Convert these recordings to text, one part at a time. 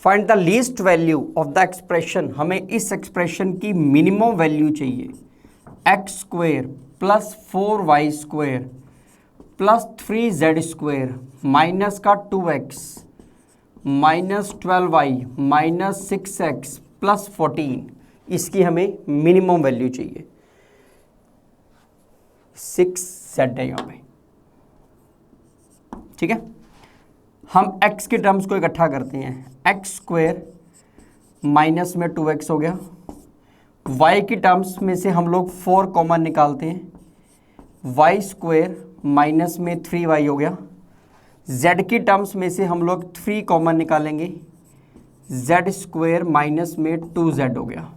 Find the least value of the expression, हमें इस expression की मिनिमम वैल्यू चाहिए। X square plus 4y² plus 3z² minus का 2x minus 12y minus 6x plus 14, इसकी हमें minimum value चाहिए। 6z है यहाँ पे, ठीक है। हम x के टर्म्स को इकट्ठा करते हैं, एक्स स्क्वेयर माइनस में 2x हो गया, y की टर्म्स में से हम लोग 4 कॉमन निकालते हैं, वाई स्क्वेयर माइनस में 3y हो गया, z की टर्म्स में से हम लोग 3 कॉमन निकालेंगे, z स्क्वेयर माइनस में 2z हो गया,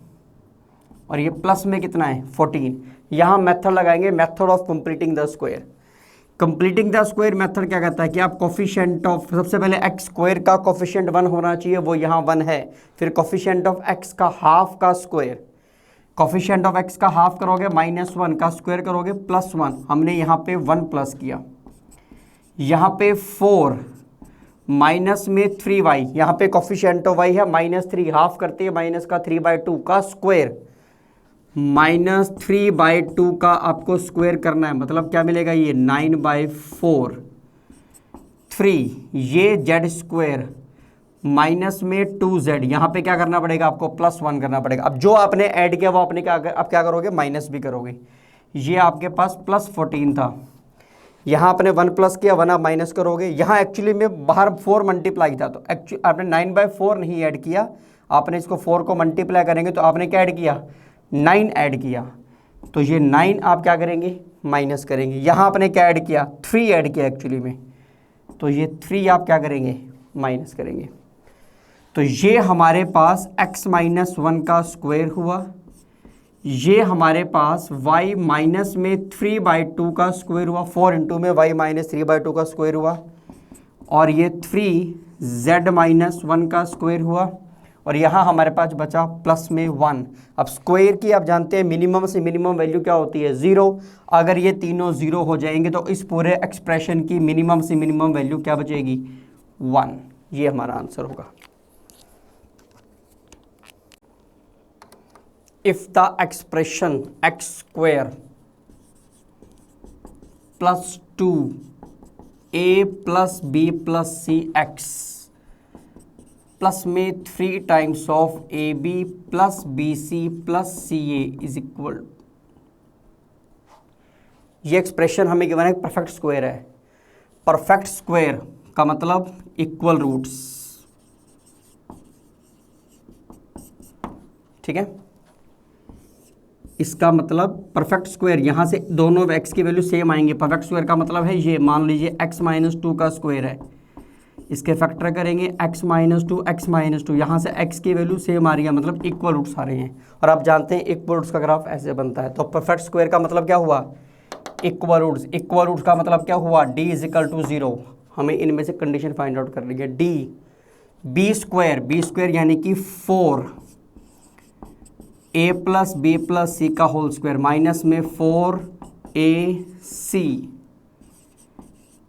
और ये प्लस में कितना है 14। यहाँ मेथड लगाएंगे, method of completing the square. Completing the square method क्या कहता है कि आप कोफिशिएंट ऑफ, सबसे पहले एक्स स्क्वायर का कोफिशिएंट 1 होना चाहिए, वो यहाँ 1 है, फिर कोफिशिएंट ऑफ एक्स का हाफ का स्क्वायर, कोफिशिएंट ऑफ एक्स का हाफ करोगे -1 का स्क्वायर करोगे +1, हमने यहाँ पे 1 प्लस किया, यहाँ पे 4 माइनस में 3y, यहाँ पे कोफिशिएंट ऑफ y है -3, हाफ करते हैं माइनस का 3/2 का स्क्वायर, -3/2 का आपको स्क्वायर करना है, मतलब क्या मिलेगा ये 9/4, 3 ये z स्क्वायर माइनस में 2z, यहाँ पे क्या करना पड़ेगा आपको +1 करना पड़ेगा। अब जो आपने ऐड किया वो आपने क्या, अब क्या करोगे माइनस भी करोगे, ये आपके पास +14 था, यहाँ आपने 1 प्लस किया, 1 आप माइनस करोगे, यहाँ एक्चुअली में बाहर 4 मल्टीप्लाई था, तो एक्चुअली आपने 9/4 नहीं ऐड किया, आपने इसको 4 को मल्टीप्लाई करेंगे तो आपने क्या ऐड किया 9 ऐड किया, तो ये 9 आप क्या करेंगे माइनस करेंगे, यहाँ आपने क्या ऐड किया 3 ऐड किया एक्चुअली में, तो ये 3 आप क्या करेंगे माइनस करेंगे। तो ये हमारे पास x - 1 का स्क्वायर हुआ, ये हमारे पास y माइनस में 3/2 का स्क्वायर हुआ, 4 इंटू में y माइनस 3/2 का स्क्वायर हुआ, और ये 3z - 1 का स्क्वायर हुआ, और यहाँ हमारे पास बचा प्लस में 1। अब स्क्वायर की आप जानते हैं मिनिमम से मिनिमम वैल्यू क्या होती है 0, अगर ये तीनों 0 हो जाएंगे तो इस पूरे एक्सप्रेशन की मिनिमम से मिनिमम वैल्यू क्या बचेगी 1, ये हमारा आंसर होगा। If the expression x square plus 2a plus b plus c x plus में 3 times of AB plus BC plus CA is equal, ये एक्सप्रेशन हमें गिवन है परफेक्ट स्क्वायर है। परफेक्ट स्क्वायर का मतलब इक्वल रूट्स, ठीक है, इसका मतलब परफेक्ट स्क्वायर, यहाँ से दोनों x की वैल्यू सेम आएंगे। परफेक्ट स्क्वायर का मतलब है ये, मान लीजिए x - 2 का स्क्वायर है, इसके फैक्टर करेंगे x - 2 x - 2, यहाँ से x की वैल्यू सेम आ रही है, मतलब इक्वल रूट्स आ रहे हैं, और आप जानते हैं इक्वल रूट्स का ग्राफ ऐसे बनता है। तो परफेक्ट स्क्वायर का मतलब क्या हुआ इक्वल रूट्स, इक्वल रूट्स का मतलब क्या हुआ d = 0। हमें इनमें से कंडीशन फाइंड आउट करनी है। d b स्क्वायर यानी कि 4a plus b plus c का होल स्क्वायर माइनस में 4ac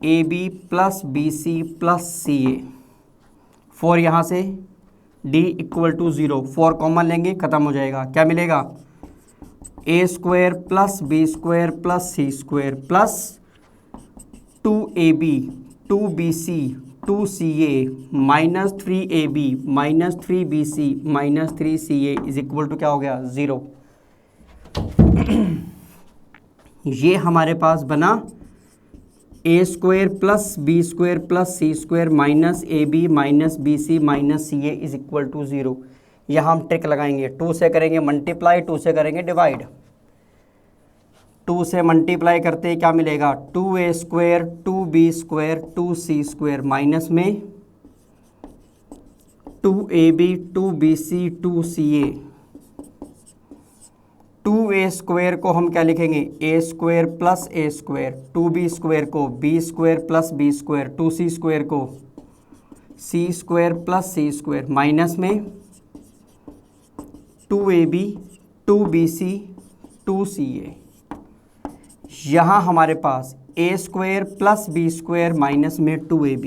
AB plus BC plus CA, 4 यहाँ से D = 0, 4 कॉमन लेंगे खत्म हो जाएगा, क्या मिलेगा a square plus b square plus c square plus 2ab 2bc 2ca minus 3ab minus 3bc minus 3ca is equal to क्या हो गया 0। ये हमारे पास बना a square plus b square plus c square minus ab minus bc minus ca is equal to 0। यहाँ हम trick लगाएंगे, 2 से करेंगे मल्टीप्लाई, 2 से करेंगे डिवाइड। 2 से मल्टीप्लाई करते क्या मिलेगा 2a square 2b square 2c square minus में 2ab 2bc 2ca। 2a square को हम क्या लिखेंगे a square plus a square, 2b square को b square plus b square, 2c square को c square plus c square minus में 2ab 2bc 2ca। यहाँ हमारे पास a square plus b square minus में 2ab,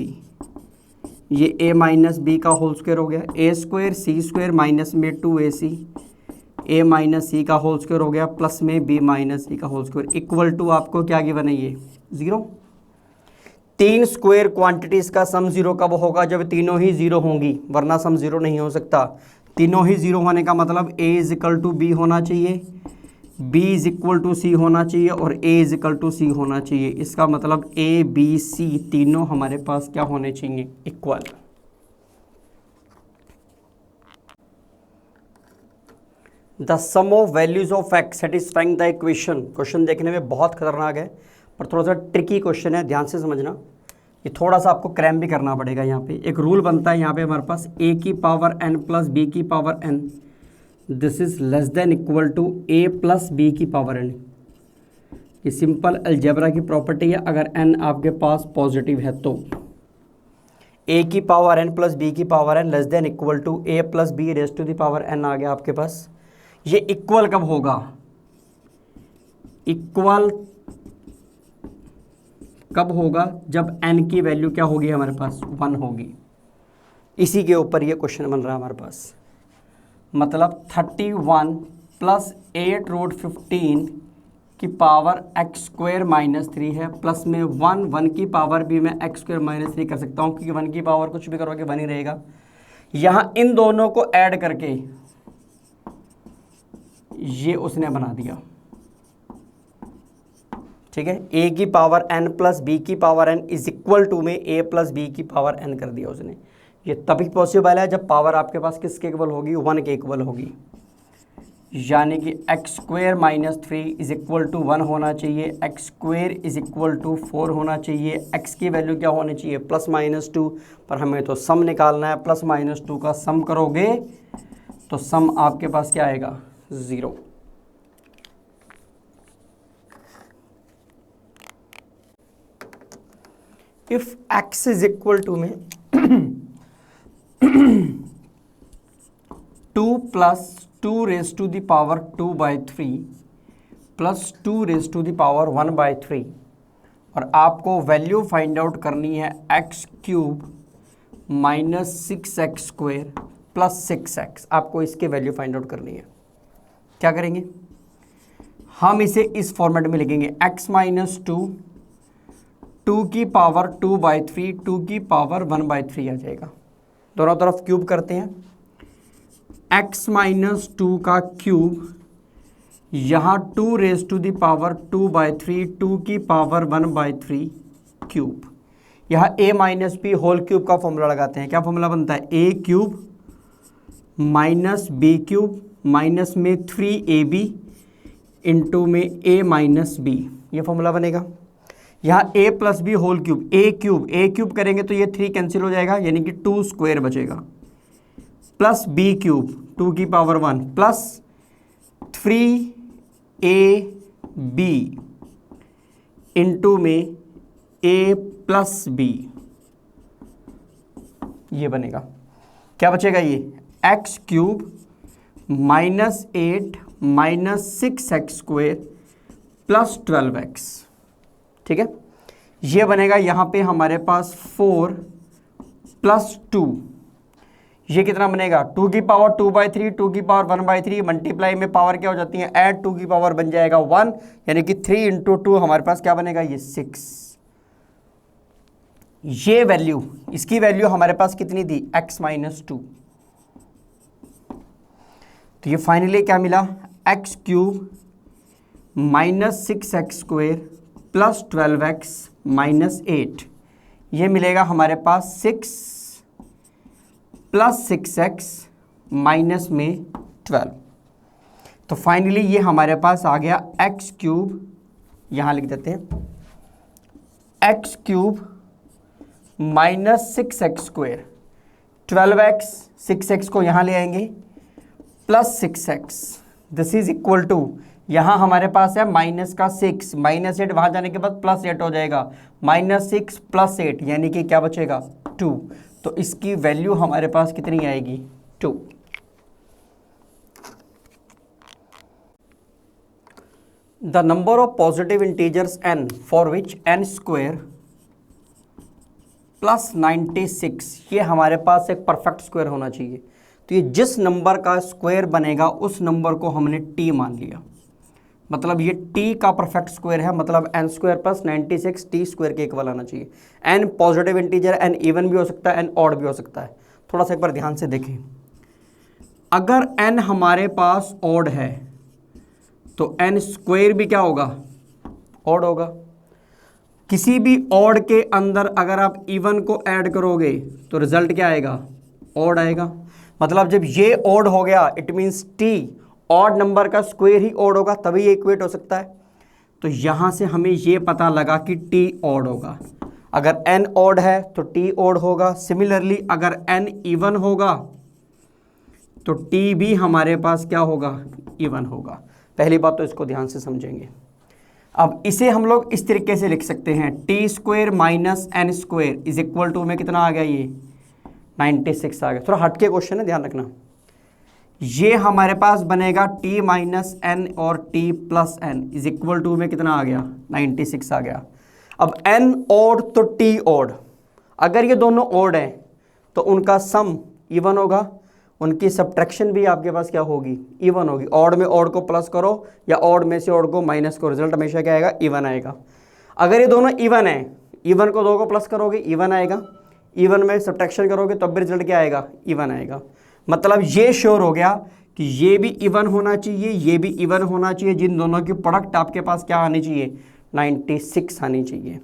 ये a माइनस बी का whole square हो गया, ए स्क्वायर सी स्क्वायर माइनस में 2ac, a माइनस सी का होल स्क्वायर हो गया प्लस में b माइनस सी का होल स्क्वायर इक्वल टू आपको क्या गिवन है ये 0। तीन स्क्वायर क्वांटिटीज का सम 0 कब होगा? जब तीनों ही 0 होंगी, वरना सम 0 नहीं हो सकता। तीनों ही 0 होने का मतलब a is equal to B होना चाहिए, b is equal to C होना चाहिए और a is equal to C होना चाहिए। इसका मतलब a b c तीनों हमारे पास क्या होने चाहिए? Equal. The sum of values of X satisfying the equation. Question देखने में बहुत खतरनाक है पर थोड़ा सा ट्रिकी क्वेश्चन है, ध्यान से समझना। ये थोड़ा सा आपको क्रैम भी करना पड़ेगा। यहाँ पे एक रूल बनता है, यहाँ पे हमारे पास a की पावर n प्लस बी की power n, this is less than equal to a plus B की पावर n। ये सिंपल अलजेब्रा की प्रॉपर्टी है। अगर n आपके पास पॉजिटिव है तो a की पावर n प्लस बी की power n less than equal to a plus B raise to the power n आ गया आपके पास। ये इक्वल कब होगा? इक्वल कब होगा? जब n की वैल्यू क्या होगी हमारे पास? 1 होगी। इसी के ऊपर ये क्वेश्चन बन रहा है हमारे पास। मतलब 31 प्लस 8 रूट 15 की पावर एक्स स्क्वायर माइनस 3 है, प्लस में 1 की पावर भी मैं एक्स स्क्वायर माइनस 3 कर सकता हूँ, क्योंकि 1 की पावर कुछ भी करोगे 1 ही रहेगा। यहाँ इन दोनों को ऐड करके ये उसने बना दिया, ठीक है। a की पावर n प्लस बी की power n is equal to में a प्लस बी की पावर n कर दिया उसने। ये तभी पॉसिबल है जब पावर आपके पास किसके इक्वल होगी? 1 के इक्वल होगी। यानी कि X square minus 3 is equal to 1 होना चाहिए, x square is equal to 4 होना चाहिए। एक्स की वैल्यू क्या होनी चाहिए? प्लस माइनस 2, पर हमें तो सम निकालना है। प्लस माइनस 2 का सम करोगे तो सम आपके पास क्या आएगा? 0। If x is equal to में 2 plus 2 raise to the power 2/3 plus 2 raise to the power 1/3 और आपको वैल्यू फाइंड आउट करनी है X cube minus 6x square plus 6x। आपको इसके वैल्यू फाइंड आउट करनी है। क्या करेंगे? हम इसे इस फॉर्मेट में लिखेंगे x माइनस 2 की पावर 2/3, 2 की पावर 1/3 आ जाएगा। दोनों तरफ क्यूब करते हैं। x माइनस 2 का क्यूब, यहाँ 2 रेज टू द पावर 2/3, 2 की पावर 1/3 क्यूब। यहाँ a minus B whole cube का फॉर्मूला लगाते हैं। क्या फॉर्मूला बनता है? a cube minus B cube minus में 3ab इंटू में a माइनस बी, ये फॉर्मूला बनेगा। यहाँ a plus B whole cube, a cube करेंगे तो ये 3 कैंसिल हो जाएगा, यानी कि 2 स्क्वायर बचेगा, प्लस b क्यूब 2 की पावर 1 प्लस 3ab इंटू में a प्लस b, ये बनेगा। क्या बचेगा? ये x cube minus 8 minus 6x square plus 12x, ठीक है। ये बनेगा यहाँ पे हमारे पास 4 प्लस 2, ये कितना बनेगा? 2 की पावर 2/3, 2 की पावर 1/3 मल्टीप्लाई में पावर क्या हो जाती है? ऐड 2 की पावर बन जाएगा 1, यानी कि 3 इंटू 2 हमारे पास क्या बनेगा? ये 6। ये वैल्यू, इसकी वैल्यू हमारे पास कितनी थी? x minus 2। तो ये फाइनली क्या मिला? X cube minus 6x square plus 12x minus 8, ये मिलेगा हमारे पास 6 प्लस 6x माइनस में 12। तो फाइनली ये हमारे पास आ गया एक्स क्यूब, यहाँ लिख देते हैं x cube minus 6x square, 12x 6x को यहाँ ले आएंगे plus 6x, this is equal to, यहाँ हमारे पास है माइनस का 6, माइनस 8 वहाँ जाने के बाद प्लस 8 हो जाएगा, माइनस 6 प्लस 8 यानी कि क्या बचेगा? 2। तो इसकी वैल्यू हमारे पास कितनी आएगी? 2। The number of positive integers n for which n square plus 96, ये हमारे पास एक परफेक्ट स्क्वायर होना चाहिए। तो ये जिस नंबर का स्क्वायर बनेगा उस नंबर को हमने टी मान लिया, मतलब ये टी का परफेक्ट स्क्वायर है, मतलब N square plus 96 T square के इक्वल आना चाहिए। N positive integer, N even भी हो सकता है, एन ऑड भी हो सकता है। थोड़ा सा एक बार ध्यान से देखें, अगर एन हमारे पास ऑड है तो एन स्क्वायर भी क्या होगा, ऑड होगा। किसी भी ऑड के अंदर अगर आप इवन को ऐड करोगे तो रिजल्ट क्या आएगा, ऑड आएगा। मतलब जब ये ऑड हो गया it means T odd number का स्क्वायर ही ऑड होगा, तभी ये इक्वेट हो सकता है। तो यहां से हमें ये पता लगा कि टी ऑड होगा। अगर एन ऑड है तो टी ऑड होगा। सिमिलरली अगर एन इवन होगा तो टी भी हमारे पास क्या होगा, इवन होगा। पहली बात तो इसको ध्यान से समझेंगे। अब इसे हम लोग इस तरीके से लिख सकते हैं, T square minus N square is equal to में कितना आ गया, ये 96 आ गया। थोड़ा हटके क्वेश्चन है, ध्यान रखना। ये हमारे पास बनेगा टी माइनस एन और T plus N is equal to में कितना आ गया, 96 आ गया। अब एन ऑड तो टी ऑड, अगर ये दोनों ऑड हैं तो उनका सम इवन होगा, उनकी सब्ट्रैक्शन भी आपके पास क्या होगी, इवन होगी। ऑड में ऑड को प्लस करो या ऑड में से ऑड को माइनस करो, रिजल्ट हमेशा क्या आएगा, इवन आएगा। अगर ये दोनों इवन है, इवन को दो को प्लस करोगे इवन आएगा, इवन में सब्ट्रैक्शन करोगे तब भी रिजल्ट क्या आएगा, इवन आएगा। मतलब ये श्योर हो गया कि ये भी इवन होना चाहिए, ये भी इवन होना चाहिए, जिन दोनों की प्रोडक्ट आपके पास क्या आनी चाहिए, 96 आनी चाहिए।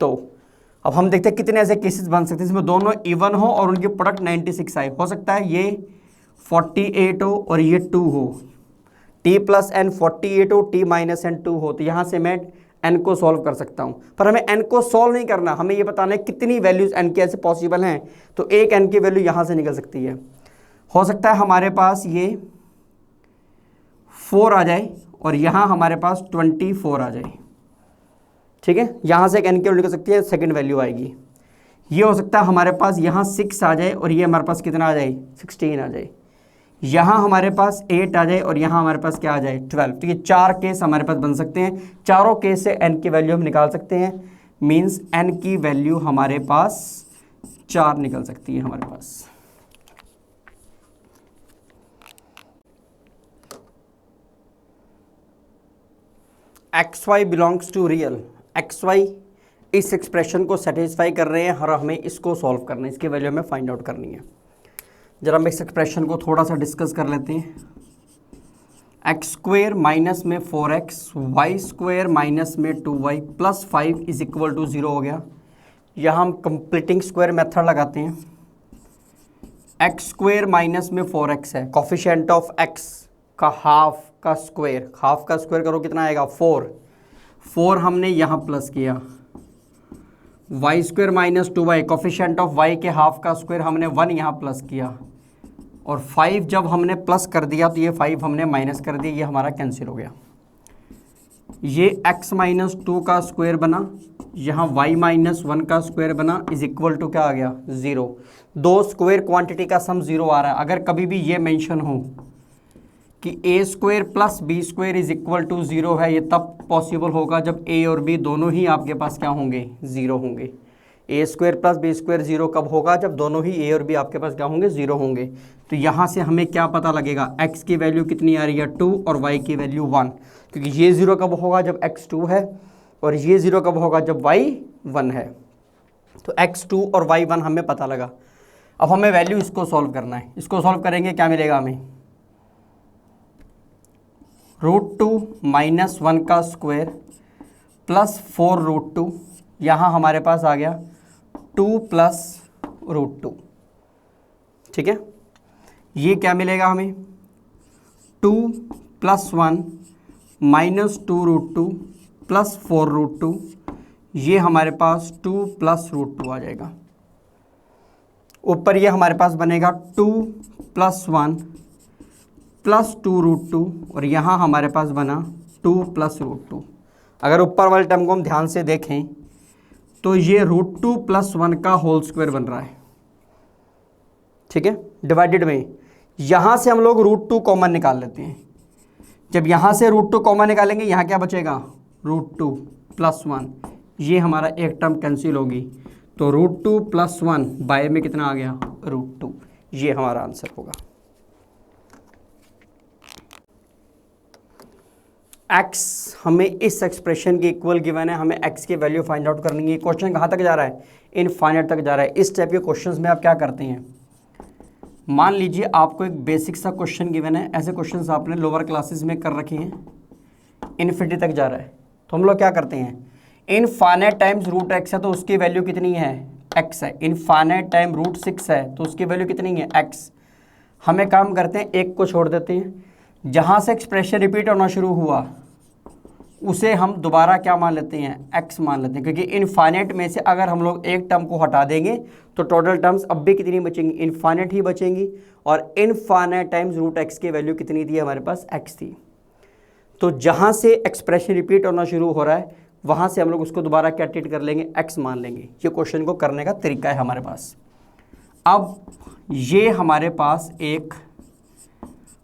तो अब हम देखते हैं कितने ऐसे केसेस बन सकते हैं जिसमें दोनों इवन हो और उनकी प्रोडक्ट 96 आए। हो सकता है ये 48 हो और ये 2 हो, टी प्लस एन 48 हो, टी माइनस एन 2 हो। तो यहाँ से मैं एन को सॉल्व कर सकता हूँ, पर हमें एन को सॉल्व नहीं करना, हमें ये बताना है कितनी वैल्यूज एन की ऐसे पॉसिबल हैं। तो एक एन की वैल्यू यहाँ से निकल सकती है। हो सकता है हमारे पास ये 4 आ जाए और यहाँ हमारे पास 24 आ जाए, ठीक है। यहाँ से एक एन की वैल्यू निकल सकती है, सेकंड वैल्यू आएगी। ये हो सकता है हमारे पास यहाँ 6 आ जाए और ये हमारे पास कितना आ जाए, 16 आ जाए। यहाँ हमारे पास 8 आ जाए और यहाँ हमारे पास क्या आ जाए, 12। तो ये 4 केस हमारे पास बन सकते हैं। चारों केस से एन की वैल्यू हम निकाल सकते हैं, मीन्स एन की वैल्यू हमारे पास 4 निकल सकती है हमारे पास। X y belongs to real, x y इस एक्सप्रेशन को सेटिस्फाई कर रहे हैं और हमें इसको सॉल्व करना है, इसकी वैल्यू हमें फाइंड आउट करनी है। जरा हम इस एक्सप्रेशन को थोड़ा सा डिस्कस कर लेते हैं। एक्स स्क्वेयर माइनस में 4x, वाई स्क्वेयर माइनस में 2y plus 5 is equal to 0 हो गया। यहाँ हम कंप्लीटिंग स्क्वायर मेथड लगाते हैं। एक्स स्क्वेयर माइनस में 4x है, कोफिशिएंट ऑफ x का हाफ का स्क्वायर, हाफ का स्क्वायर करो कितना आएगा, 4 हमने यहाँ प्लस किया। Y square minus 2y, coefficient of y के हाफ का स्क्वायर हमने 1 यहाँ प्लस किया, और 5 जब हमने प्लस कर दिया तो ये 5 हमने माइनस कर दिया, ये हमारा कैंसिल हो गया। ये x माइनस 2 का स्क्वायर बना, यहाँ y माइनस 1 का स्क्वायर बना, इज इक्वल टू क्या आ गया, 0। दो स्क्वायर क्वांटिटी का सम 0 आ रहा है। अगर कभी भी ये मेंशन हो कि a square plus B square is equal to 0 है, ये तब पॉसिबल होगा जब a और b दोनों ही आपके पास क्या होंगे, 0 होंगे। a square plus B square 0 कब होगा, जब दोनों ही a और b आपके पास क्या होंगे, 0 होंगे। तो यहाँ से हमें क्या पता लगेगा, x की वैल्यू कितनी आ रही है, 2 और y की वैल्यू 1, क्योंकि ये 0 कब होगा, जब x 2 है, और ये 0 कब होगा, जब y 1 है। तो x 2 और y 1 हमें पता लगा। अब हमें वैल्यू इसको सॉल्व करना है। इसको सॉल्व करेंगे, क्या मिलेगा हमें, √2 माइनस 1 का स्क्वायर प्लस 4 √2, यहाँ हमारे पास आ गया 2 प्लस √2, ठीक है। ये क्या मिलेगा हमें, 2 प्लस 1 माइनस 2 √2 प्लस 4 √2, ये हमारे पास 2 प्लस √2 आ जाएगा। ऊपर ये हमारे पास बनेगा 2 प्लस 1 प्लस 2 √2, और यहाँ हमारे पास बना 2 प्लस √2। अगर ऊपर वाले टर्म को हम ध्यान से देखें तो ये √2 प्लस 1 का होल स्क्वायर बन रहा है, ठीक है, डिवाइडेड में। यहाँ से हम लोग √2 कॉमन निकाल लेते हैं। जब यहाँ से √2 कॉमन निकालेंगे, यहाँ क्या बचेगा, √2 प्लस 1, ये हमारा एक टर्म कैंसिल होगी, तो √2 + 1 बाय में कितना आ गया, √2। ये हमारा आंसर होगा। x हमें इस एक्सप्रेशन की इक्वल गिवन है, हमें x की वैल्यू फाइंड आउट करनी है। क्वेश्चन कहाँ तक जा रहा है, इनफाइनाइट तक जा रहा है। इस टाइप के क्वेश्चंस में आप क्या करते हैं, मान लीजिए आपको एक बेसिक सा क्वेश्चन गिवन है, ऐसे क्वेश्चंस आपने लोअर क्लासेस में कर रखे हैं, इन्फिनिटी तक जा रहा है, तो हम लोग क्या करते हैं, इनफाइनाइट टाइम्स √x है तो उसकी वैल्यू कितनी है, x है। इनफाइनाइट टाइम √6 है तो उसकी वैल्यू कितनी है, x। हमें काम करते हैं, एक को छोड़ देते हैं, जहाँ से एक्सप्रेशन रिपीट होना शुरू हुआ उसे हम दोबारा क्या मान लेते हैं, x मान लेते हैं, क्योंकि इनफाइनाइट में से अगर हम लोग एक टर्म को हटा देंगे तो टोटल टर्म्स अब भी कितनी बचेंगी, इनफाइनाइट ही बचेंगी। और इनफाइनाइट टाइम्स √x की वैल्यू कितनी थी हमारे पास, x थी। तो जहाँ से एक्सप्रेशन रिपीट होना शुरू हो रहा है वहाँ से हम लोग उसको दोबारा क्या ट्रीट कर लेंगे, x मान लेंगे। ये क्वेश्चन को करने का तरीका है हमारे पास। अब ये हमारे पास एक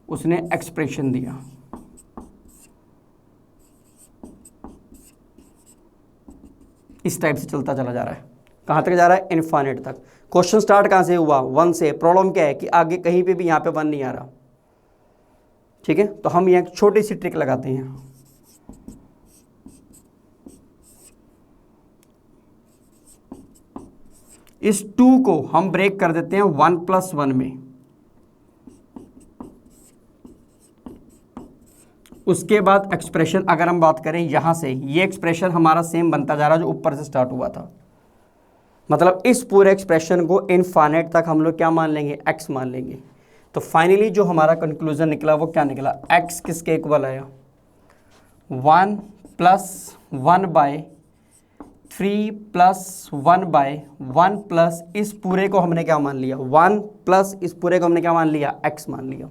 उसने एक्सप्रेशन दिया, इस टाइप से चलता चला जा रहा है, कहाँ तक जा रहा है, इनफाइनाइट तक। क्वेश्चन स्टार्ट कहाँ से हुआ, 1 से। प्रॉब्लम क्या है कि आगे कहीं पे भी यहाँ पे 1 नहीं आ रहा, ठीक है। तो हम यहाँ एक छोटी सी ट्रिक लगाते हैं, इस 2 को हम ब्रेक कर देते हैं 1 + 1 में। उसके बाद एक्सप्रेशन अगर हम बात करें यहाँ से, ये एक्सप्रेशन हमारा सेम बनता जा रहा है जो ऊपर से स्टार्ट हुआ था। मतलब इस पूरे एक्सप्रेशन को इनफाइनाइट तक हम लोग क्या मान लेंगे, x मान लेंगे। तो फाइनली जो हमारा कंक्लूजन निकला वो क्या निकला, x किसके इक्वल आया, 1 + 1/3 + 1/1 प्लस इस पूरे को हमने क्या मान लिया, 1 प्लस इस पूरे को हमने क्या मान लिया, x मान लिया।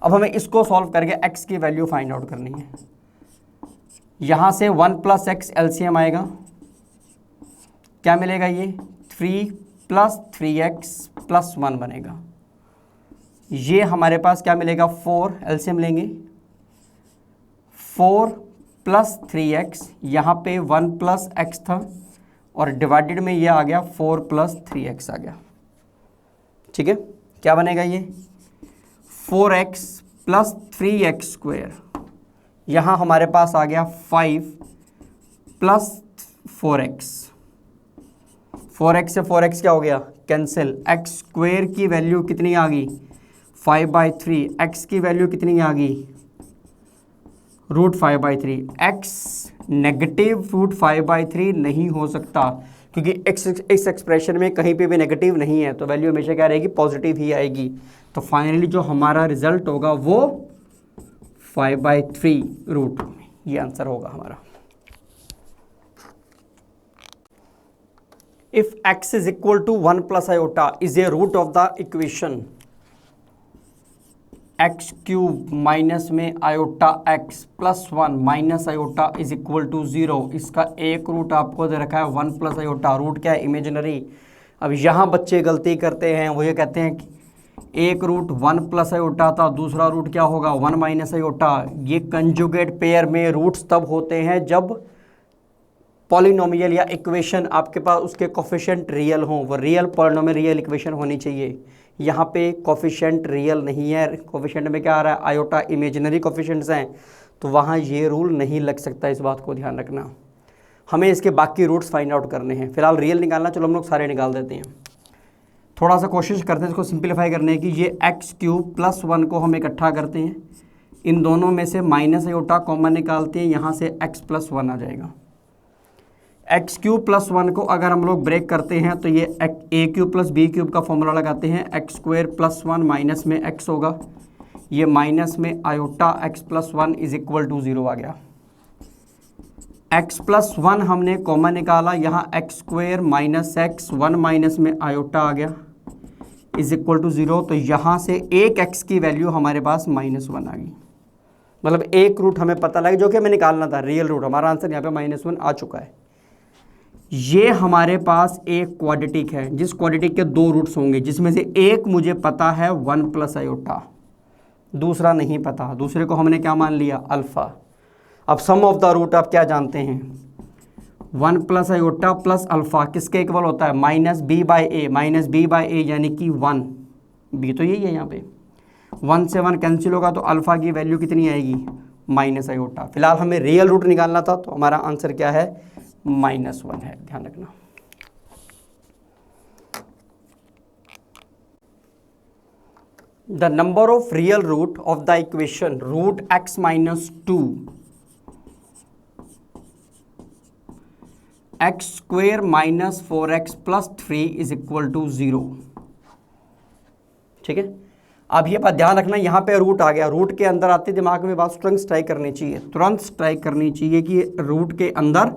अब हमें इसको सॉल्व करके x की वैल्यू फाइंड आउट करनी है। यहाँ से 1 + x एलसीएम आएगा, क्या मिलेगा, ये 3 + 3x + 1 बनेगा। ये हमारे पास क्या मिलेगा, 4 एलसीएम लेंगे, 4 + 3x, यहाँ पे 1 + x था और डिवाइडेड में ये आ गया 4 + 3x आ गया, ठीक है। क्या बनेगा ये 4x + 3x²। यहाँ हमारे पास आ गया 5 + 4x। 4x से 4x क्या हो गया, कैंसिल। x² की वैल्यू कितनी आ गई, 5/3। x की वैल्यू कितनी आ गई, √5/3। x नेगेटिव √5/3 नहीं हो सकता, क्योंकि इस एक्सप्रेशन में कहीं पे भी नेगेटिव नहीं है, तो वैल्यू हमेशा क्या रहेगी, पॉजिटिव ही आएगी। तो फाइनली जो हमारा रिजल्ट होगा वो 5/3 √2, ये आंसर होगा हमारा। If x is equal to 1 + iota is a root of the equation x³ minus में iota x + 1 माइनस iota इज इक्वल टू 0। इसका एक रूट आपको दे रखा है 1 + iota, रूट क्या है, इमेजिनरी। अब यहाँ बच्चे गलती करते हैं, वो ये कहते हैं कि एक रूट 1 + iota था, दूसरा रूट क्या होगा 1 - iota। ये कंजुगेट पेयर में रूट्स तब होते हैं जब पॉलिनोमियल या इक्वेशन आपके पास उसके कोफिशिएंट रियल हों, वो रियल पॉलिनोमियल रियल इक्वेशन होनी चाहिए। यहाँ पे कोफिशिएंट रियल नहीं है, कोफिशिएंट में क्या आ रहा है, आयोटा, इमेजिनरी कोफिशिएंट्स हैं, तो वहाँ ये रूल नहीं लग सकता। इस बात को ध्यान रखना। हमें इसके बाकी रूट्स फाइंड आउट करने हैं। फिलहाल रियल निकालना, चलो हम लोग सारे निकाल देते हैं। थोड़ा सा कोशिश करते हैं इसको सिंप्लीफाई करने की। ये x³ + 1 को हम इकट्ठा करते हैं, इन दोनों में से माइनस iota कॉमन निकालते हैं, यहाँ से x + 1 आ जाएगा। x³ + 1 को अगर हम लोग ब्रेक करते हैं तो ये a³ + b³ का फॉर्मूला लगाते हैं, x² + 1 माइनस में x होगा, ये माइनस में iota x + 1 is equal to 0 आ गया। x + 1 हमने कॉमन निकाला, यहाँ x² - x 1 माइनस में iota आ गया इज इक्वल टू 0। तो यहाँ से एक x की वैल्यू हमारे पास -1 आ गई। मतलब एक रूट हमें पता लगा जो कि हमें निकालना था, रियल रूट। हमारा आंसर यहाँ पे -1 आ चुका है। ये हमारे पास एक क्वाड्रेटिक है, जिस क्वाड्रेटिक के 2 रूट्स होंगे, जिसमें से एक मुझे पता है 1 + iota, दूसरा नहीं पता। दूसरे को हमने क्या मान लिया, अल्फ़ा। अब सम ऑफ द रूट आप क्या जानते हैं, 1 प्लस आयोटा प्लस अल्फा किसके इक्वल होता है, minus b by a, minus b by a यानी कि 1, बी तो यही है यहाँ पे, 1 से 1 कैंसिल होगा तो अल्फा की वैल्यू कितनी आएगी, माइनस आयोटा। फिलहाल हमें रियल रूट निकालना था तो हमारा आंसर क्या है, -1 है, ध्यान रखना। The number of real root of the equation root x minus 2 X square minus 4x plus 3 is equal to 0। ठीक है, अब ये बात ध्यान रखना, यहाँ पे रूट आ गया, रूट के अंदर आते दिमाग में बात तुरंत स्ट्राइक करनी चाहिए, तुरंत स्ट्राइक करनी चाहिए कि रूट के अंदर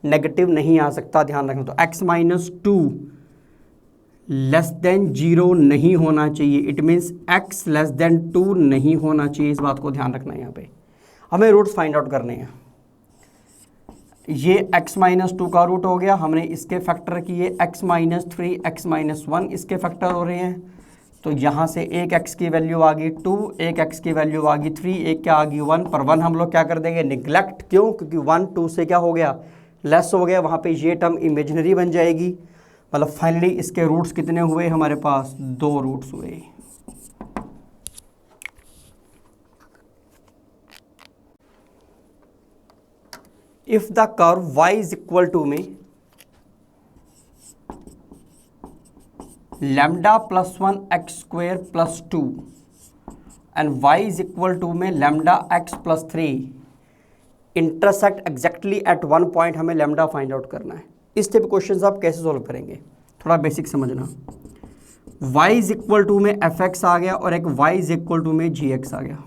नेगेटिव नहीं आ सकता, ध्यान रखना। तो x माइनस 2 लेस देन 0 नहीं होना चाहिए, it means x less than 2 नहीं होना चाहिए, इस बात को ध्यान रखना है। यहाँ पे हमें रूट्स फाइंड आउट करने हैं। ये x माइनस 2 का रूट हो गया, हमने इसके फैक्टर किए, x माइनस 3, x माइनस 1 इसके फैक्टर हो रहे हैं, तो यहाँ से एक x की वैल्यू आ गई 2, एक x की वैल्यू आ गई 3, एक क्या आ गई 1, पर 1 हम लोग क्या कर देंगे, निगलेक्ट, क्यों, क्योंकि 1 2 से क्या हो गया, लेस हो गया, वहाँ पे ये टर्म इमेजिनरी बन जाएगी। मतलब फाइनली इसके रूट्स कितने हुए हमारे पास, 2 रूट्स हुए। If the curve y is equal to में lambda plus 1 x square plus 2 and y is equal to में lambda x plus 3 intersect exactly at 1 point, हमें लैम्डा फाइंड आउट करना है। इस टाइप क्वेश्चंस आप कैसे सॉल्व करेंगे, थोड़ा बेसिक समझना। y इज इक्वल टू में fx आ गया और एक y इज इक्वल टू में gx आ गया।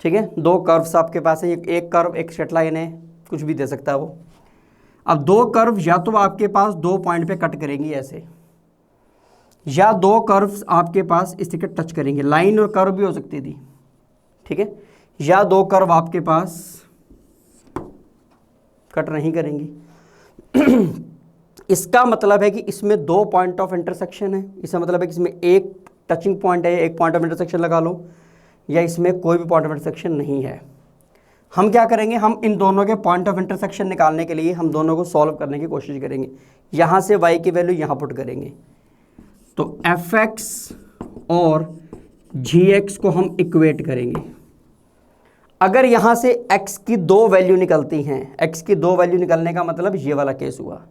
ठीक है, 2 कर्व्स आपके पास है, एक कर्व एक स्ट्रेट लाइन है, कुछ भी दे सकता है वो। अब 2 कर्व या तो आपके पास 2 पॉइंट पे कट करेंगी ऐसे, या 2 कर्व्स आपके पास इस तरीके टच करेंगे, लाइन और कर्व भी हो सकती थी। ठीक है, या 2 कर्व आपके पास कट नहीं करेंगी। इसका मतलब है कि इसमें 2 पॉइंट ऑफ इंटरसेक्शन है, इसका मतलब है कि इसमें एक टचिंग पॉइंट है, एक पॉइंट ऑफ इंटरसेक्शन लगा लो, या इसमें कोई भी पॉइंट ऑफ इंटरसेक्शन नहीं है। हम क्या करेंगे, हम इन दोनों के पॉइंट ऑफ इंटरसेक्शन निकालने के लिए हम दोनों को सॉल्व करने की कोशिश करेंगे। यहाँ से y की वैल्यू यहाँ पुट करेंगे, तो fx और gx को हम इक्वेट करेंगे। अगर यहाँ से x की 2 वैल्यू निकलती हैं, x की 2 वैल्यू निकलने का मतलब ये वाला केस हुआ।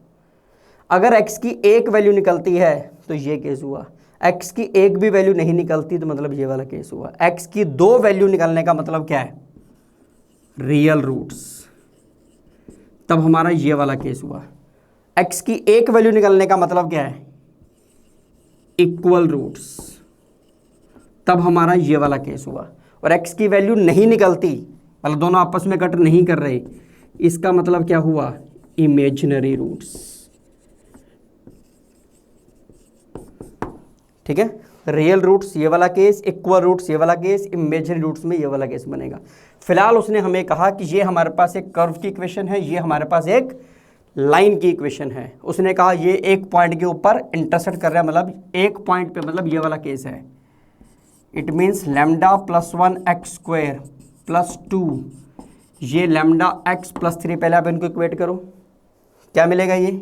अगर x की 1 वैल्यू निकलती है तो ये केस हुआ, x की 1 भी वैल्यू नहीं निकलती तो मतलब ये वाला केस हुआ। x की 2 वैल्यू निकलने का मतलब क्या है, रियल रूट्स, तब हमारा ये वाला केस हुआ। x की 1 वैल्यू निकलने का मतलब क्या है, इक्वल रूट्स, तब हमारा ये वाला केस हुआ। और x की वैल्यू नहीं निकलती, मतलब दोनों आपस में कट नहीं कर रहे, इसका मतलब क्या हुआ, इमेजिनरी रूट्स। ठीक है, रियल रूट्स ये वाला केस, इक्वल रूट्स ये वाला केस, इमेजिनरी रूट्स में ये वाला केस बनेगा। फिलहाल उसने हमें कहा कि ये हमारे पास एक कर्व की इक्वेशन है, ये हमारे पास एक लाइन की इक्वेशन है। उसने कहा ये एक पॉइंट के ऊपर इंटरसेक्ट कर रहा है, मतलब एक पॉइंट पे, मतलब ये वाला केस है। It means lambda plus 1 x square plus 2, ये लैम्डा x प्लस 3, पहले आप इनको इक्वेट करो, क्या मिलेगा, ये